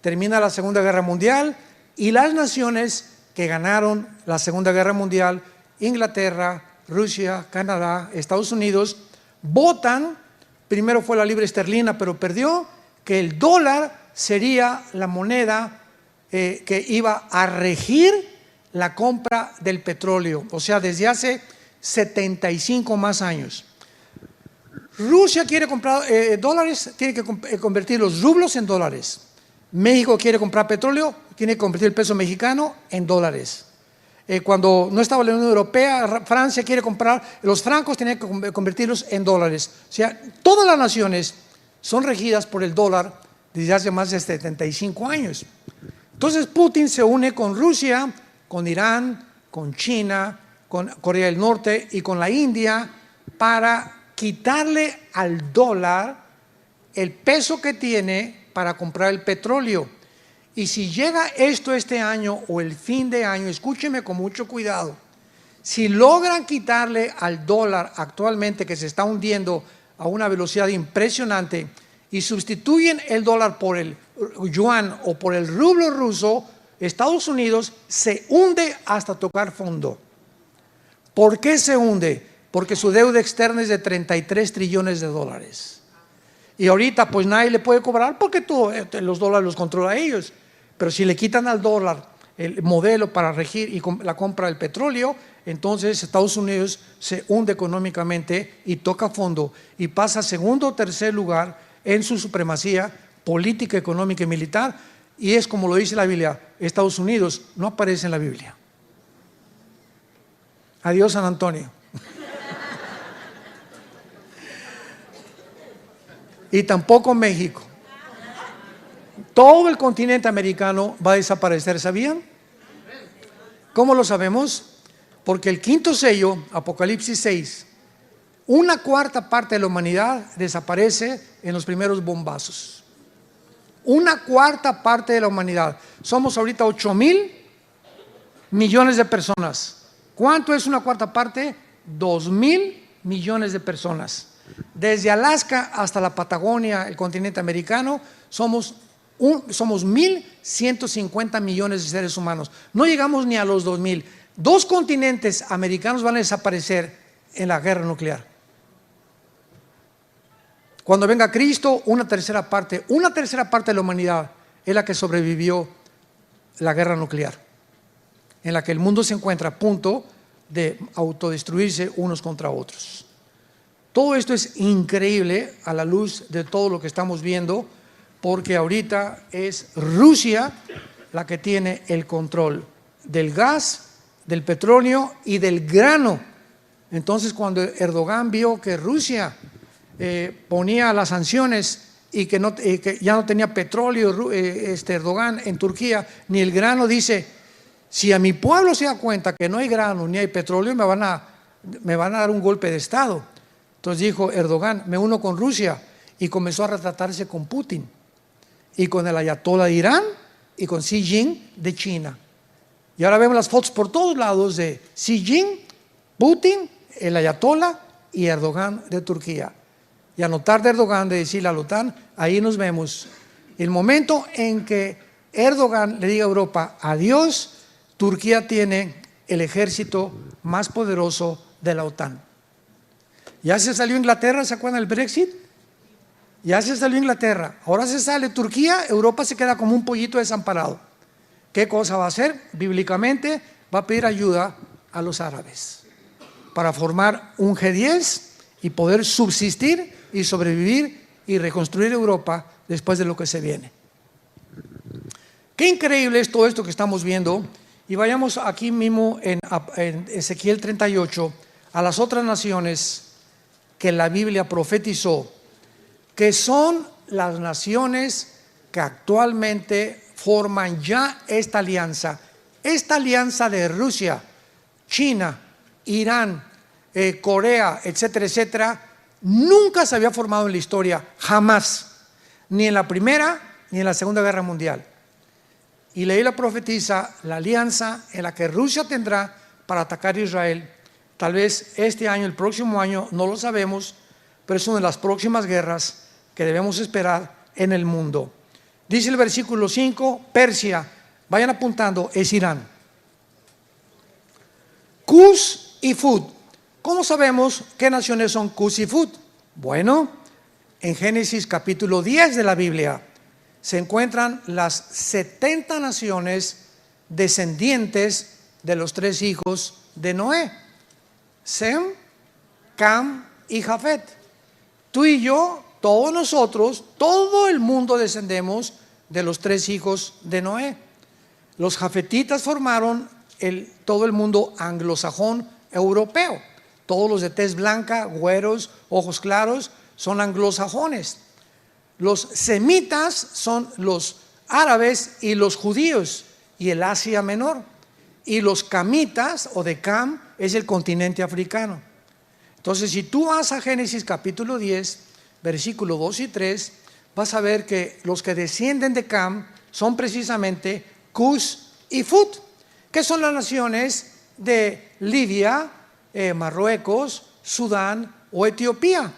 termina la Segunda Guerra Mundial y las naciones que ganaron la Segunda Guerra Mundial, Inglaterra, Rusia, Canadá, Estados Unidos, votan, primero fue la libra esterlina pero perdió, que el dólar sería la moneda que iba a regir la compra del petróleo, o sea, desde hace 75 más años. Rusia quiere comprar dólares, tiene que convertir los rublos en dólares. México quiere comprar petróleo, tiene que convertir el peso mexicano en dólares. Cuando no estaba la Unión Europea, Francia quiere comprar los francos, tiene que convertirlos en dólares. O sea, todas las naciones son regidas por el dólar desde hace más de 75 años. Entonces Putin se une con Rusia, con Irán, con China, con Corea del Norte y con la India para quitarle al dólar el peso que tiene para comprar el petróleo. Y si llega esto este año o el fin de año, escúcheme con mucho cuidado, si logran quitarle al dólar actualmente que se está hundiendo a una velocidad impresionante y sustituyen el dólar por el yuan o por el rublo ruso, Estados Unidos se hunde hasta tocar fondo. ¿Por qué se hunde? Porque su deuda externa es de 33 trillones de dólares. Y ahorita pues nadie le puede cobrar porque todos los dólares los controla ellos. Pero si le quitan al dólar el modelo para regir y la compra del petróleo, entonces Estados Unidos se hunde económicamente y toca fondo y pasa a segundo o tercer lugar en su supremacía política, económica y militar. Y es como lo dice la Biblia, Estados Unidos no aparece en la Biblia. Adiós, San Antonio. Y tampoco México. Todo el continente americano va a desaparecer, ¿sabían? ¿Cómo lo sabemos? Porque el quinto sello, Apocalipsis 6, 1/4 parte de la humanidad desaparece en los primeros bombazos. 1/4 parte de la humanidad. Somos ahorita 8,000 millones de personas. ¿Cuánto es 1/4 parte? 2,000 millones de personas. Desde Alaska hasta la Patagonia, el continente americano, somos 1,150 millones de seres humanos. No llegamos ni a los 2,000. 2 continentes americanos van a desaparecer en la guerra nuclear. Cuando venga Cristo, una tercera parte de la humanidad es la que sobrevivió la guerra nuclear, en la que el mundo se encuentra a punto de autodestruirse unos contra otros. Todo esto es increíble a la luz de todo lo que estamos viendo, porque ahorita es Rusia la que tiene el control del gas, del petróleo y del grano. Entonces, cuando Erdogan vio que Rusia ponía las sanciones y que ya no tenía petróleo Erdogan en Turquía, ni el grano, dice: si a mi pueblo se da cuenta que no hay grano ni hay petróleo, me van a dar un golpe de Estado. Entonces dijo Erdogan: me uno con Rusia, y comenzó a retratarse con Putin y con el ayatollah de Irán y con Xi Jinping de China. Y ahora vemos las fotos por todos lados de Xi Jinping, Putin, el ayatollah y Erdogan de Turquía. Y a notar de Erdogan de decirle a la OTAN: ahí nos vemos. El momento en que Erdogan le diga a Europa adiós, Turquía tiene el ejército más poderoso de la OTAN. Ya se salió Inglaterra, ¿se acuerdan del Brexit? Ya se salió Inglaterra, ahora se sale Turquía, Europa se queda como un pollito desamparado. ¿Qué cosa va a hacer? Bíblicamente va a pedir ayuda a los árabes para formar un G10 y poder subsistir y sobrevivir y reconstruir Europa después de lo que se viene. Qué increíble es todo esto que estamos viendo. Y vayamos aquí mismo en Ezequiel 38 a las otras naciones que la Biblia profetizó, que son las naciones que actualmente forman ya esta alianza de Rusia, China, Irán, Corea, etcétera, etcétera. Nunca se había formado en la historia, jamás, ni en la Primera ni en la Segunda Guerra Mundial. Y la Biblia profetiza la alianza en la que Rusia tendrá para atacar a Israel. Tal vez este año, el próximo año, no lo sabemos, pero es una de las próximas guerras que debemos esperar en el mundo. Dice el versículo 5, Persia, vayan apuntando, es Irán. Cus y Fut. ¿Cómo sabemos qué naciones son Cus y Fut? Bueno, en Génesis capítulo 10 de la Biblia se encuentran las 70 naciones descendientes de los 3 hijos de Noé: Sem, Cam y Jafet. Tú y yo, todos nosotros, todo el mundo descendemos de los 3 hijos de Noé. Los jafetitas formaron todo el mundo anglosajón europeo. Todos los de tez blanca, güeros, ojos claros, son anglosajones. Los semitas son los árabes y los judíos y el Asia Menor. Y los camitas o de Cam es el continente africano. Entonces, si tú vas a Génesis capítulo 10, versículo 2 y 3, vas a ver que los que descienden de Cam son precisamente Cus y Fut, que son las naciones de Libia, Marruecos, Sudán o Etiopía,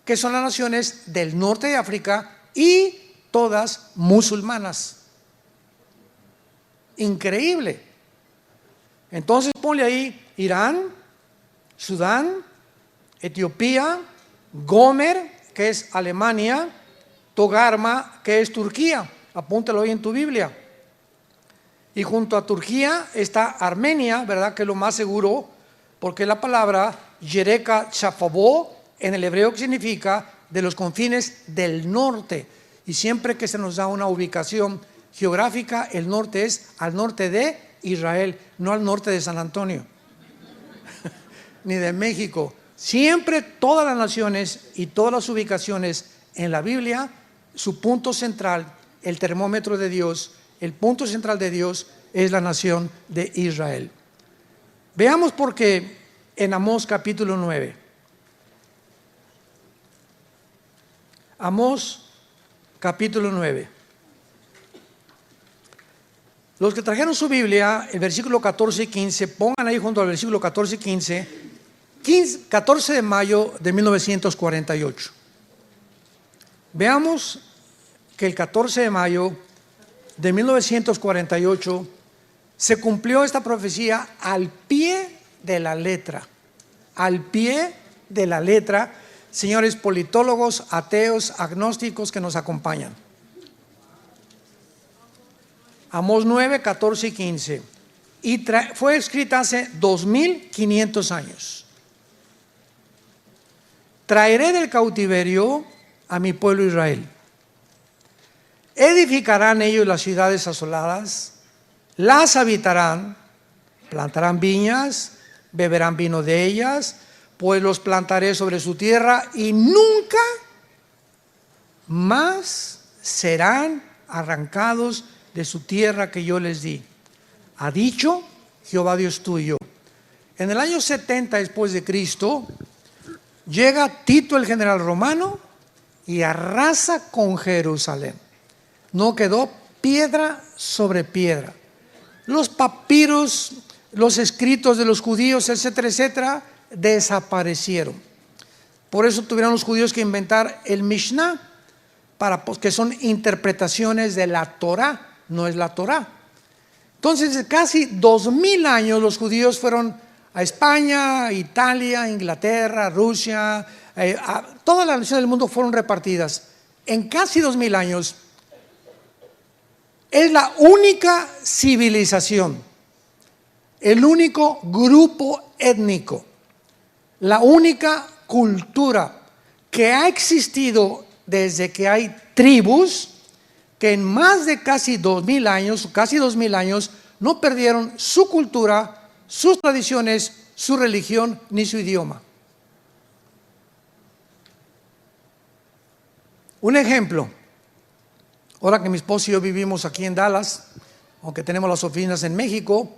que son las naciones del norte de África y todas musulmanas. Increíble. Entonces ponle ahí Irán, Sudán, Etiopía, Gomer, que es Alemania, Togarma, que es Turquía. Apúntalo ahí en tu Biblia. Y junto a Turquía está Armenia, ¿verdad? Que es lo más seguro, porque la palabra Yereka Chafabó en el hebreo significa de los confines del norte. Y siempre que se nos da una ubicación geográfica, el norte es al norte de Israel, no al norte de San Antonio, ni de México. Siempre todas las naciones y todas las ubicaciones en la Biblia, su punto central, el termómetro de Dios, el punto central de Dios es la nación de Israel. Veamos por qué en Amós capítulo 9. Amós capítulo 9. Los que trajeron su Biblia, el versículo 14 y 15, pongan ahí junto al versículo 14 y 15, 14 de mayo de 1948. Veamos que el 14 de mayo de 1948 se cumplió esta profecía al pie de la letra. Al pie de la letra, señores politólogos, ateos, agnósticos que nos acompañan. Amós 9, 14 y 15. Y fue escrita hace 2500 años. traeré del cautiverio a mi pueblo Israel. Edificarán ellos las ciudades asoladas, las habitarán, plantarán viñas, beberán vino de ellas, pues los plantaré sobre su tierra y nunca más serán arrancados de su tierra que yo les di. Ha dicho Jehová Dios tuyo. En el año 70 después de Cristo, llega Tito el general romano y arrasa con Jerusalén. No quedó piedra sobre piedra. Los papiros, los escritos de los judíos, etcétera, etcétera, desaparecieron. Por eso tuvieron los judíos que inventar el Mishnah, que son interpretaciones de la Torah, no es la Torah. Entonces, casi 2000 años los judíos fueron a España, Italia, Inglaterra, Rusia, todas las naciones del mundo fueron repartidas. En casi 2000 años es la única civilización, el único grupo étnico, la única cultura que ha existido desde que hay tribus, que en más de casi 2000 años, no perdieron su cultura, sus tradiciones, su religión, ni su idioma. Un ejemplo, ahora que mi esposo y yo vivimos aquí en Dallas, aunque tenemos las oficinas en México,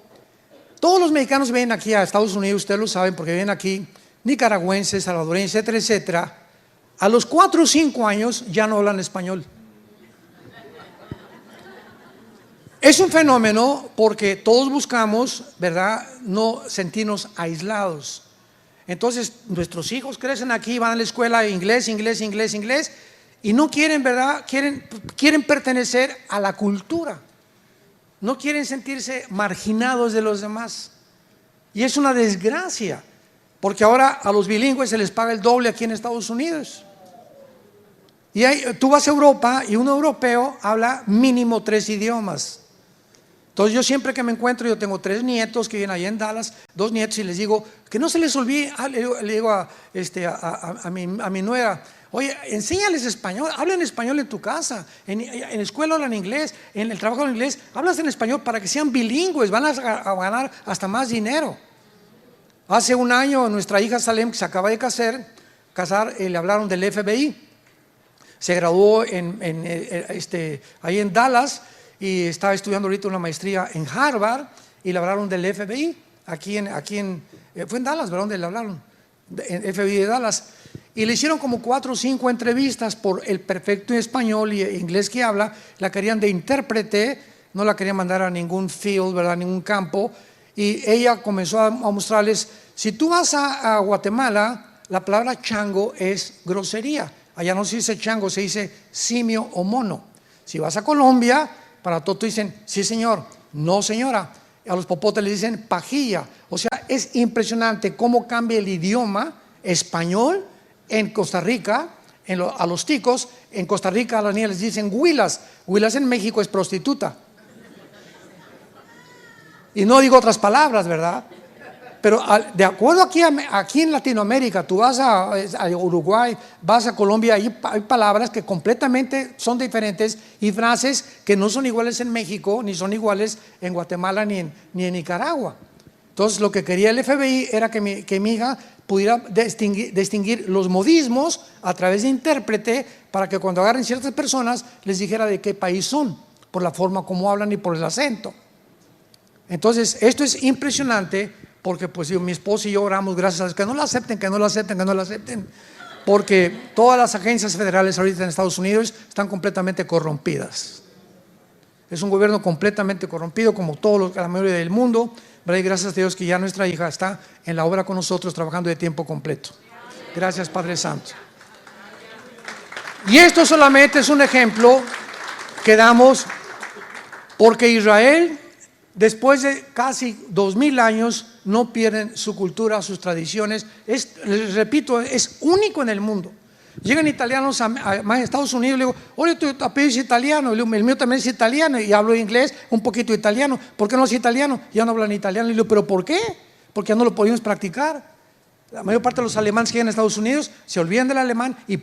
todos los mexicanos vienen aquí a Estados Unidos, ustedes lo saben porque vienen aquí, nicaragüenses, salvadoreños, etcétera, etcétera. A los 4 o 5 años ya no hablan español. Es un fenómeno porque todos buscamos, ¿verdad?, no sentirnos aislados. Entonces, nuestros hijos crecen aquí, van a la escuela inglés, y no quieren, ¿verdad?, quieren pertenecer a la cultura. No quieren sentirse marginados de los demás. Y es una desgracia, porque ahora a los bilingües se les paga el doble aquí en Estados Unidos. Y tú vas a Europa y un europeo habla mínimo 3 idiomas. Entonces yo siempre que me encuentro, yo tengo 3 nietos que viven allá en Dallas, 2 nietos, y les digo, que no se les olvide, le digo a mi nuera, oye, enséñales español, hablen español en tu casa, en la escuela hablan inglés, en el trabajo hablan inglés, hablas en español para que sean bilingües, van a ganar hasta más dinero. Hace un año nuestra hija Salem, que se acaba de casar, le hablaron del FBI. Se graduó ahí en Dallas y está estudiando ahorita una maestría en Harvard y le hablaron del FBI. Fue en Dallas, ¿verdad? Donde le hablaron, en FBI de Dallas. Y le hicieron como 4 o 5 entrevistas por el perfecto español y inglés que habla. La querían de intérprete, no la querían mandar a ningún field, ¿verdad? Ningún campo. Y ella comenzó a mostrarles, si tú vas a Guatemala, la palabra chango es grosería. Allá no se dice chango, se dice simio o mono. Si vas a Colombia, para todo dicen, sí señor, no señora. A los popotes les dicen pajilla. O sea, es impresionante cómo cambia el idioma español en Costa Rica, a los ticos. En Costa Rica a las niñas les dicen huilas. Huilas en México es prostituta. Y no digo otras palabras, ¿verdad? Pero de acuerdo aquí en Latinoamérica, tú vas a Uruguay, vas a Colombia, hay palabras que completamente son diferentes y frases que no son iguales en México, ni son iguales en Guatemala, ni en Nicaragua. Entonces lo que quería el FBI era que mi hija pudiera distinguir los modismos a través de intérprete, para que cuando agarren ciertas personas les dijera de qué país son, por la forma como hablan y por el acento. Entonces esto es impresionante, porque pues mi esposo y yo oramos, gracias a Dios, que no la acepten, porque todas las agencias federales ahorita en Estados Unidos están completamente corrompidas. Es un gobierno completamente corrompido, como la mayoría del mundo, ¿verdad? Y gracias a Dios que ya nuestra hija está en la obra con nosotros, trabajando de tiempo completo. Gracias, Padre Santo. Y esto solamente es un ejemplo que damos, porque Israel, después de casi 2000 años, no pierden su cultura, sus tradiciones. Les repito, es único en el mundo. Llegan italianos a Estados Unidos y le digo, oye, tu apellido es italiano, el mío también es italiano y hablo inglés, un poquito italiano. ¿Por qué no es italiano? Ya no hablan italiano. Y le digo, ¿pero por qué? Porque ya no lo podemos practicar. La mayor parte de los alemanes que llegan a Estados Unidos se olvidan del alemán y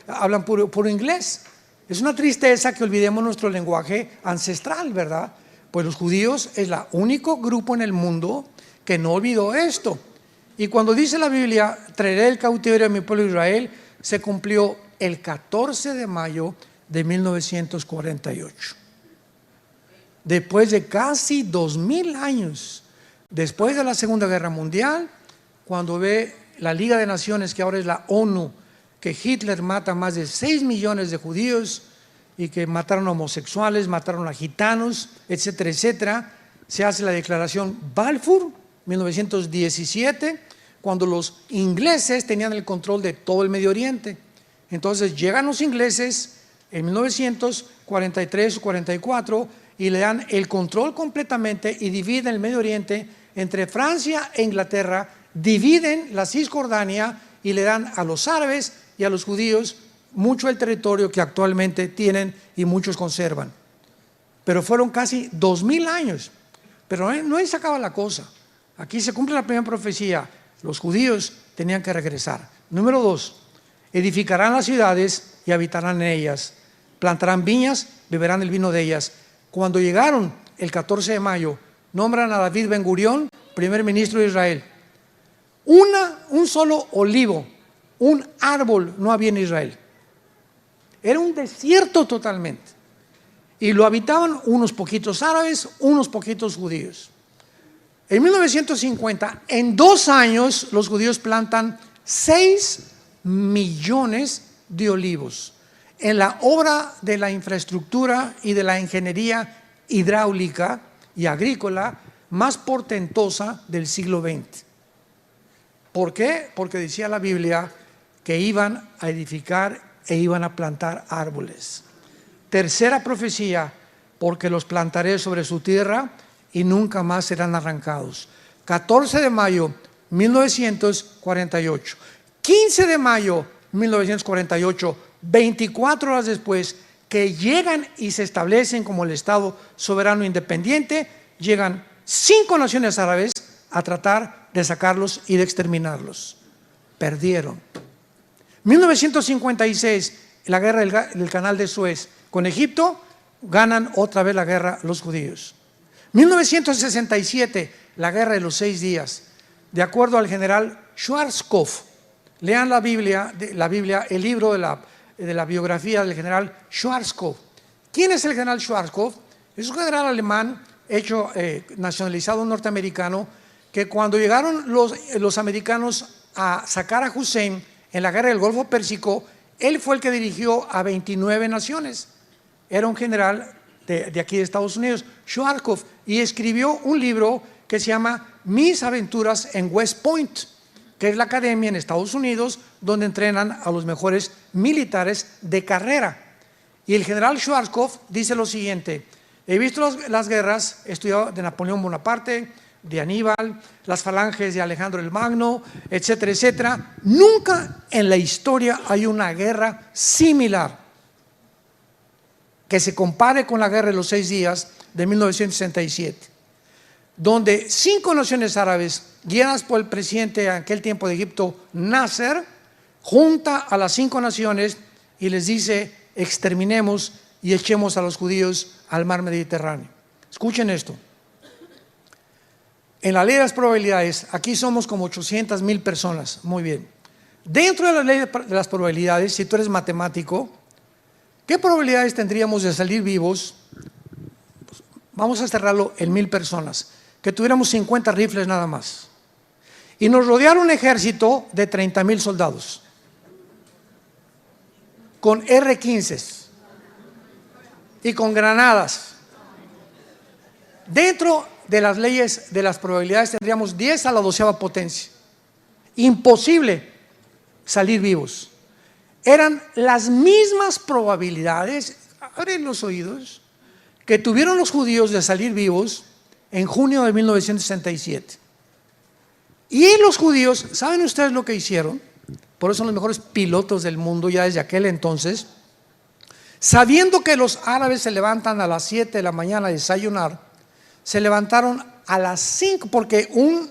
hablan puro inglés. Es una tristeza que olvidemos nuestro lenguaje ancestral, ¿verdad? Pues los judíos es el único grupo en el mundo que no olvidó esto. Y cuando dice la Biblia, traeré el cautiverio a mi pueblo Israel, se cumplió el 14 de mayo de 1948. Después de casi 2000 años, después de la Segunda Guerra Mundial, cuando ve la Liga de Naciones, que ahora es la ONU, que Hitler mata más de 6 millones de judíos y que mataron a homosexuales, mataron a gitanos, etcétera, etcétera, se hace la declaración Balfour, 1917, cuando los ingleses tenían el control de todo el Medio Oriente. Entonces llegan los ingleses en 1943 o 44 y le dan el control completamente y dividen el Medio Oriente entre Francia e Inglaterra, dividen la Cisjordania y le dan a los árabes y a los judíos mucho el territorio que actualmente tienen y muchos conservan. Pero fueron casi 2000 años. Pero no ahí se acaba la cosa. Aquí se cumple la primera profecía. Los judíos tenían que regresar. Número 2, edificarán las ciudades y habitarán en ellas. Plantarán viñas, beberán el vino de ellas. Cuando llegaron el 14 de mayo, nombran a David Ben Gurión primer ministro de Israel. Un solo olivo, un árbol no había en Israel. Era un desierto totalmente. Y lo habitaban unos poquitos árabes, unos poquitos judíos. En 1950, en 2 años, los judíos plantan 6 millones de olivos en la obra de la infraestructura y de la ingeniería hidráulica y agrícola más portentosa del siglo XX. ¿Por qué? Porque decía la Biblia que iban a edificar e iban a plantar árboles. Tercera profecía, porque los plantaré sobre su tierra y nunca más serán arrancados. 14 de mayo 1948. 15 de mayo 1948, 24 horas después, que llegan y se establecen como el Estado soberano independiente, llegan 5 naciones árabes a tratar de sacarlos y de exterminarlos. Perdieron. 1956, la guerra del Canal de Suez con Egipto, ganan otra vez la guerra los judíos. 1967, la guerra de los 6 días, de acuerdo al general Schwarzkopf. Lean la Biblia, el libro de la biografía del general Schwarzkopf. ¿Quién es el general Schwarzkopf? Es un general alemán nacionalizado norteamericano, que cuando llegaron los americanos a sacar a Hussein en la guerra del Golfo Pérsico, él fue el que dirigió a 29 naciones. Era un general de aquí de Estados Unidos, Schwarzkopf, y escribió un libro que se llama Mis aventuras en West Point, que es la academia en Estados Unidos donde entrenan a los mejores militares de carrera. Y el general Schwarzkopf dice lo siguiente: he visto las guerras, he estudiado de Napoleón Bonaparte, de Aníbal, las falanges de Alejandro el Magno, etcétera, etcétera. Nunca en la historia hay una guerra similar que se compare con la guerra de los 6 días de 1967, donde 5 naciones árabes, guiadas por el presidente de aquel tiempo de Egipto, Nasser, junta a las 5 naciones y les dice: exterminemos y echemos a los judíos al mar Mediterráneo. Escuchen esto. En la ley de las probabilidades, aquí somos como 800,000 personas. Muy bien. Dentro de la ley de las probabilidades, si tú eres matemático, ¿qué probabilidades tendríamos de salir vivos? Pues vamos a cerrarlo en 1000 personas. Que tuviéramos 50 rifles nada más. Y nos rodeara un ejército de 30,000 soldados. Con R-15s. Y con granadas. Dentro de las leyes de las probabilidades tendríamos 10 a la 12ª potencia. Imposible salir vivos. Eran las mismas probabilidades, abren los oídos, que tuvieron los judíos de salir vivos en junio de 1967. Y los judíos, ¿saben ustedes lo que hicieron? Por eso son los mejores pilotos del mundo ya desde aquel entonces. Sabiendo que los árabes se levantan a las 7 de la mañana a desayunar, se levantaron a las 5, porque un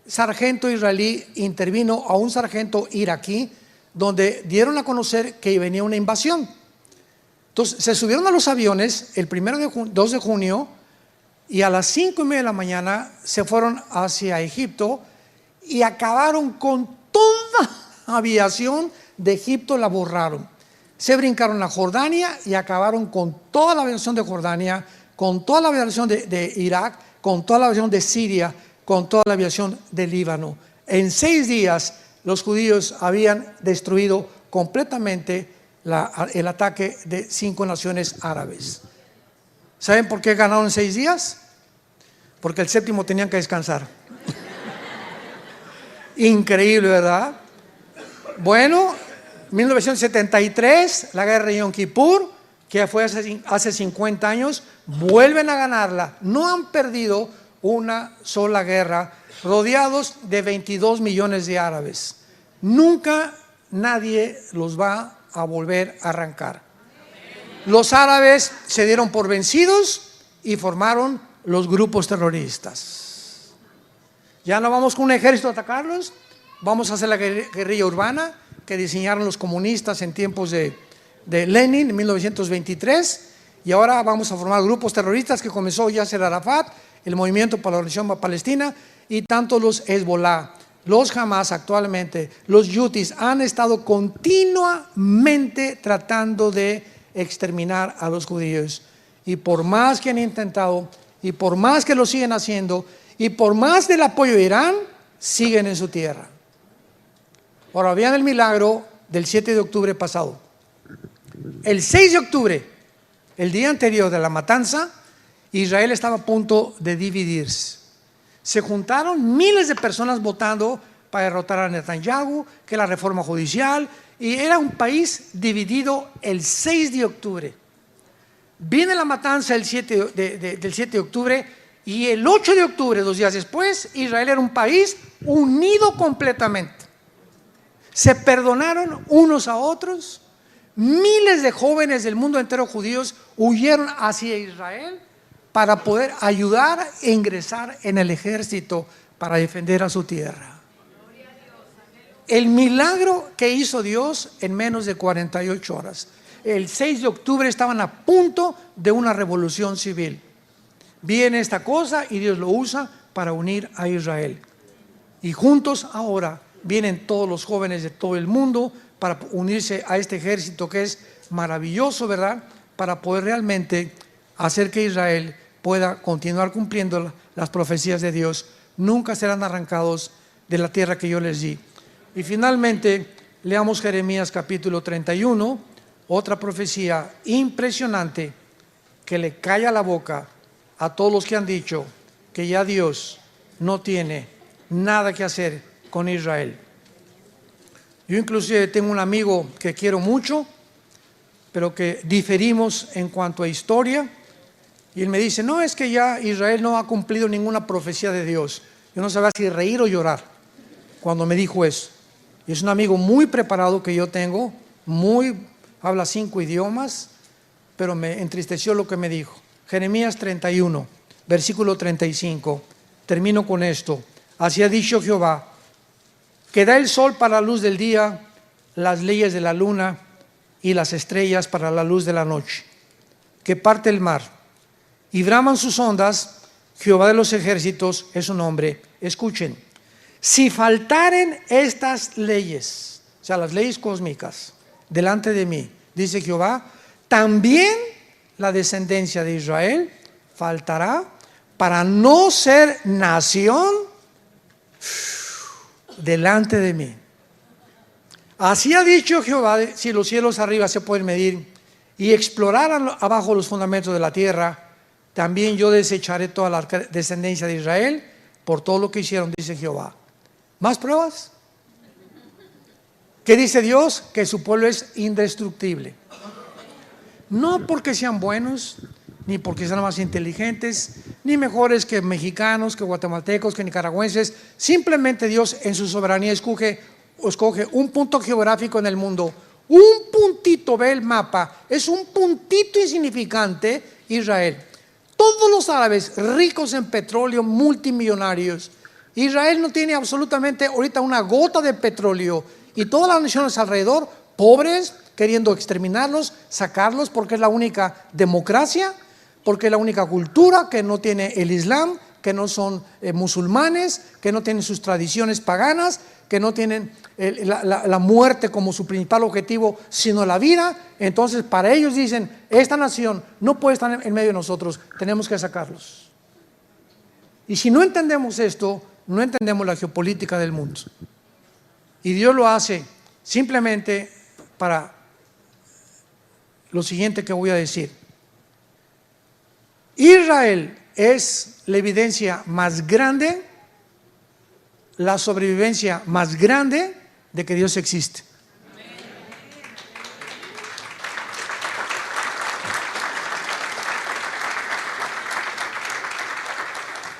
sargento israelí intervino a un sargento iraquí, donde dieron a conocer que venía una invasión. Entonces se subieron a los aviones el 2 de junio y a las 5:30 de la mañana se fueron hacia Egipto y acabaron con toda la aviación de Egipto, la borraron. Se brincaron a Jordania y acabaron con toda la aviación de Jordania, con toda la aviación de Irak, con toda la aviación de Siria, con toda la aviación de Líbano. En 6 días los judíos habían destruido completamente el ataque de 5 naciones árabes. ¿Saben por qué ganaron en 6 días? Porque el 7º tenían que descansar. Increíble, ¿verdad? Bueno, 1973, la guerra de Yom Kippur, que fue hace 50 años, vuelven a ganarla. No han perdido una sola guerra, rodeados de 22 millones de árabes. Nunca nadie los va a volver a arrancar. Los árabes se dieron por vencidos y formaron los grupos terroristas. Ya no vamos con un ejército a atacarlos, vamos a hacer la guerrilla urbana que diseñaron los comunistas en tiempos de Lenin en 1923, y ahora vamos a formar grupos terroristas que comenzó Yasser Arafat, el Movimiento para la Liberación Palestina, y tanto los Hezbollah, los Hamas actualmente, los Yutis han estado continuamente tratando de exterminar a los judíos. Y por más que han intentado, y por más que lo siguen haciendo, y por más del apoyo de Irán, siguen en su tierra. Ahora vean el milagro del 7 de octubre pasado. El 6 de octubre, el día anterior de la matanza, Israel estaba a punto de dividirse. Se juntaron miles de personas votando para derrotar a Netanyahu, que la reforma judicial, y era un país dividido el 6 de octubre. Viene la matanza del 7 de octubre, y el 8 de octubre, 2 días después, Israel era un país unido completamente. Se perdonaron unos a otros. Miles de jóvenes del mundo entero judíos huyeron hacia Israel para poder ayudar e ingresar en el ejército para defender a su tierra. El milagro que hizo Dios en menos de 48 horas. El 6 de octubre estaban a punto de una revolución civil. Viene esta cosa y Dios lo usa para unir a Israel. Y juntos ahora vienen todos los jóvenes de todo el mundo para unirse a este ejército que es maravilloso, ¿verdad? Para poder realmente hacer que Israel pueda continuar cumpliendo las profecías de Dios. Nunca serán arrancados de la tierra que yo les di. Y finalmente, leamos Jeremías capítulo 31, otra profecía impresionante que le calla la boca a todos los que han dicho que ya Dios no tiene nada que hacer con Israel. Yo inclusive tengo un amigo que quiero mucho, pero que diferimos en cuanto a historia, y él me dice, no, es que ya Israel no ha cumplido ninguna profecía de Dios. Yo no sabía si reír o llorar cuando me dijo eso. Y es un amigo muy preparado que yo tengo, habla 5 idiomas, pero me entristeció lo que me dijo. Jeremías 31, versículo 35, termino con esto. Así ha dicho Jehová, que da el sol para la luz del día, las leyes de la luna y las estrellas para la luz de la noche, que parte el mar y braman sus ondas. Jehová de los ejércitos es su nombre. Escuchen, si faltaren estas leyes, o sea, las leyes cósmicas, delante de mí, dice Jehová, también la descendencia de Israel faltará para no ser nación delante de mí. Así ha dicho Jehová, si los cielos arriba se pueden medir y explorar abajo los fundamentos de la tierra, también yo desecharé toda la descendencia de Israel por todo lo que hicieron, dice Jehová. ¿Más pruebas? ¿Qué dice Dios? Que su pueblo es indestructible. No porque sean buenos, ni porque sean más inteligentes, ni mejores que mexicanos, que guatemaltecos, que nicaragüenses. Simplemente Dios en su soberanía escoge un punto geográfico en el mundo. Un puntito, ve el mapa, es un puntito insignificante, Israel. Todos los árabes ricos en petróleo, multimillonarios, Israel no tiene absolutamente ahorita una gota de petróleo y todas las naciones alrededor, pobres, queriendo exterminarlos, sacarlos porque es la única democracia, porque es la única cultura que no tiene el Islam, que no son musulmanes, que no tienen sus tradiciones paganas, que no tienen la muerte como su principal objetivo, sino la vida. Entonces para ellos dicen, esta nación no puede estar en medio de nosotros, tenemos que sacarlos. Y si no entendemos esto, no entendemos la geopolítica del mundo. Y Dios lo hace simplemente para lo siguiente que voy a decir. Israel es la evidencia más grande, la sobrevivencia más grande de que Dios existe.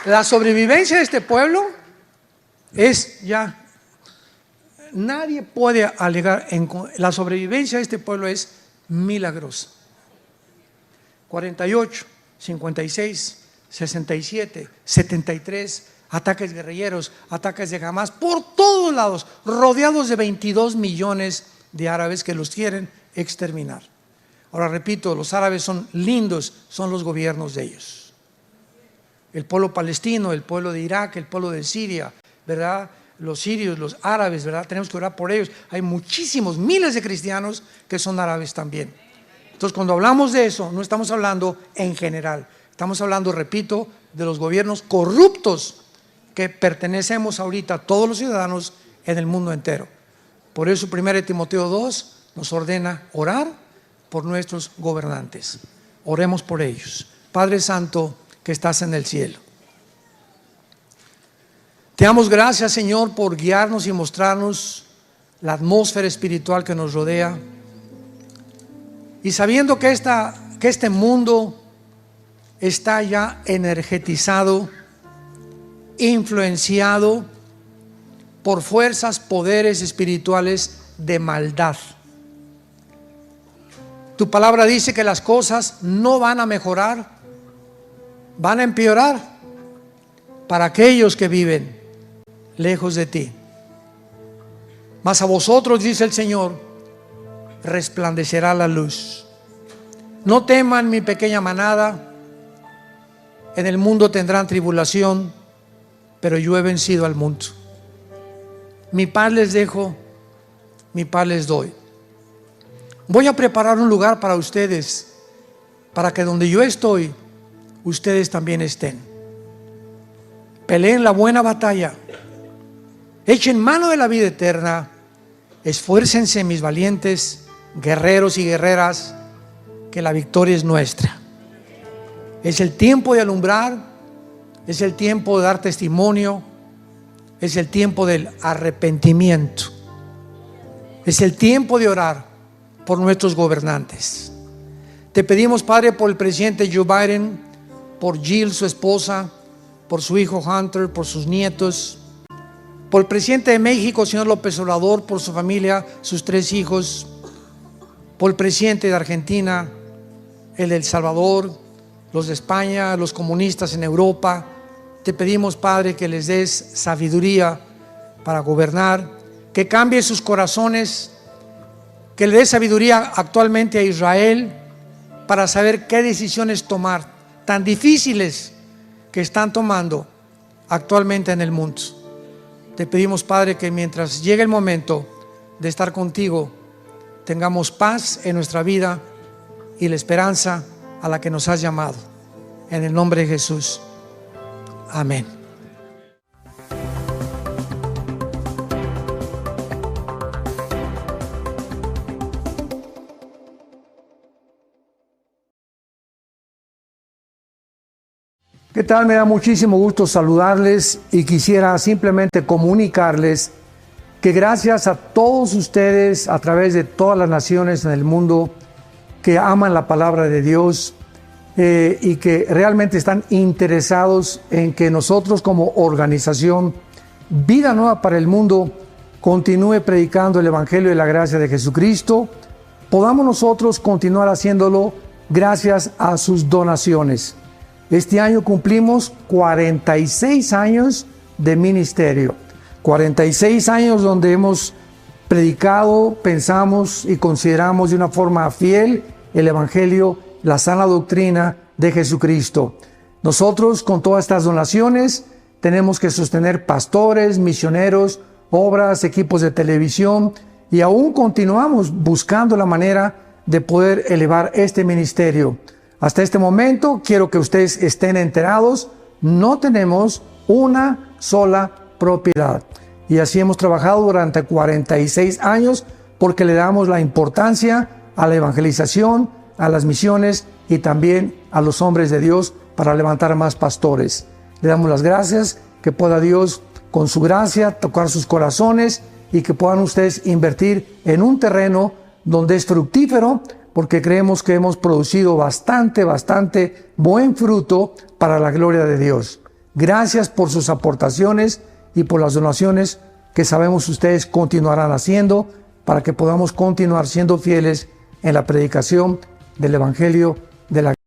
La sobrevivencia de este pueblo es ya, nadie puede alegar, la sobrevivencia de este pueblo es milagrosa. 48, 56, 67, 73, ataques guerrilleros, ataques de Hamas, por todos lados, rodeados de 22 millones de árabes que los quieren exterminar. Ahora repito, los árabes son lindos, son los gobiernos de ellos. El pueblo palestino, el pueblo de Irak, el pueblo de Siria, ¿verdad? Los sirios, los árabes, ¿verdad? Tenemos que orar por ellos. Hay muchísimos, miles de cristianos que son árabes también. Entonces, cuando hablamos de eso, no estamos hablando en general. Estamos hablando, repito, de los gobiernos corruptos que pertenecemos ahorita todos los ciudadanos en el mundo entero. Por eso 1 Timoteo 2 nos ordena orar por nuestros gobernantes. Oremos por ellos. Padre Santo, que estás en el cielo, te damos gracias, Señor, por guiarnos y mostrarnos la atmósfera espiritual que nos rodea. Y sabiendo que este mundo está ya energetizado, influenciado por fuerzas, poderes espirituales de maldad. Tu palabra dice que las cosas no van a mejorar, van a empeorar para aquellos que viven lejos de ti. Mas a vosotros, dice el Señor, resplandecerá la luz. No teman, mi pequeña manada, en el mundo tendrán tribulación, pero yo he vencido al mundo. Mi paz les dejo, mi paz les doy. Voy a preparar un lugar para ustedes, para que donde yo estoy, ustedes también estén. Peleen la buena batalla, echen mano de la vida eterna, esfuércense, mis valientes guerreros y guerreras, que la victoria es nuestra. Es el tiempo de alumbrar, es el tiempo de dar testimonio, es el tiempo del arrepentimiento, es el tiempo de orar por nuestros gobernantes. Te pedimos, Padre, por el presidente Joe Biden, por Jill, su esposa, por su hijo Hunter, por sus nietos, por el presidente de México, señor López Obrador, por su familia, sus 3 hijos, por el presidente de Argentina, el de El Salvador, los de España, los comunistas en Europa. Te pedimos, Padre, que les des sabiduría para gobernar, que cambie sus corazones, que le des sabiduría actualmente a Israel para saber qué decisiones tomar, tan difíciles que están tomando actualmente en el mundo. Te pedimos, Padre, que mientras llegue el momento de estar contigo, tengamos paz en nuestra vida y la esperanza a la que nos has llamado. En el nombre de Jesús. Amén. ¿Qué tal? Me da muchísimo gusto saludarles y quisiera simplemente comunicarles que gracias a todos ustedes a través de todas las naciones en el mundo que aman la palabra de Dios y que realmente están interesados en que nosotros como organización Vida Nueva para el Mundo continúe predicando el Evangelio de la gracia de Jesucristo, podamos nosotros continuar haciéndolo gracias a sus donaciones. Este año cumplimos 46 años de ministerio. 46 años donde hemos predicado, pensamos y consideramos de una forma fiel el Evangelio, la sana doctrina de Jesucristo. Nosotros, con todas estas donaciones, tenemos que sostener pastores, misioneros, obras, equipos de televisión, y aún continuamos buscando la manera de poder elevar este ministerio. Hasta este momento, quiero que ustedes estén enterados, no tenemos una sola propiedad. Y así hemos trabajado durante 46 años porque le damos la importancia a la evangelización, a las misiones y también a los hombres de Dios para levantar más pastores. Le damos las gracias, que pueda Dios con su gracia tocar sus corazones y que puedan ustedes invertir en un terreno donde es fructífero, porque creemos que hemos producido bastante buen fruto para la gloria de Dios. Gracias por sus aportaciones y por las donaciones que sabemos ustedes continuarán haciendo para que podamos continuar siendo fieles en la predicación del Evangelio de la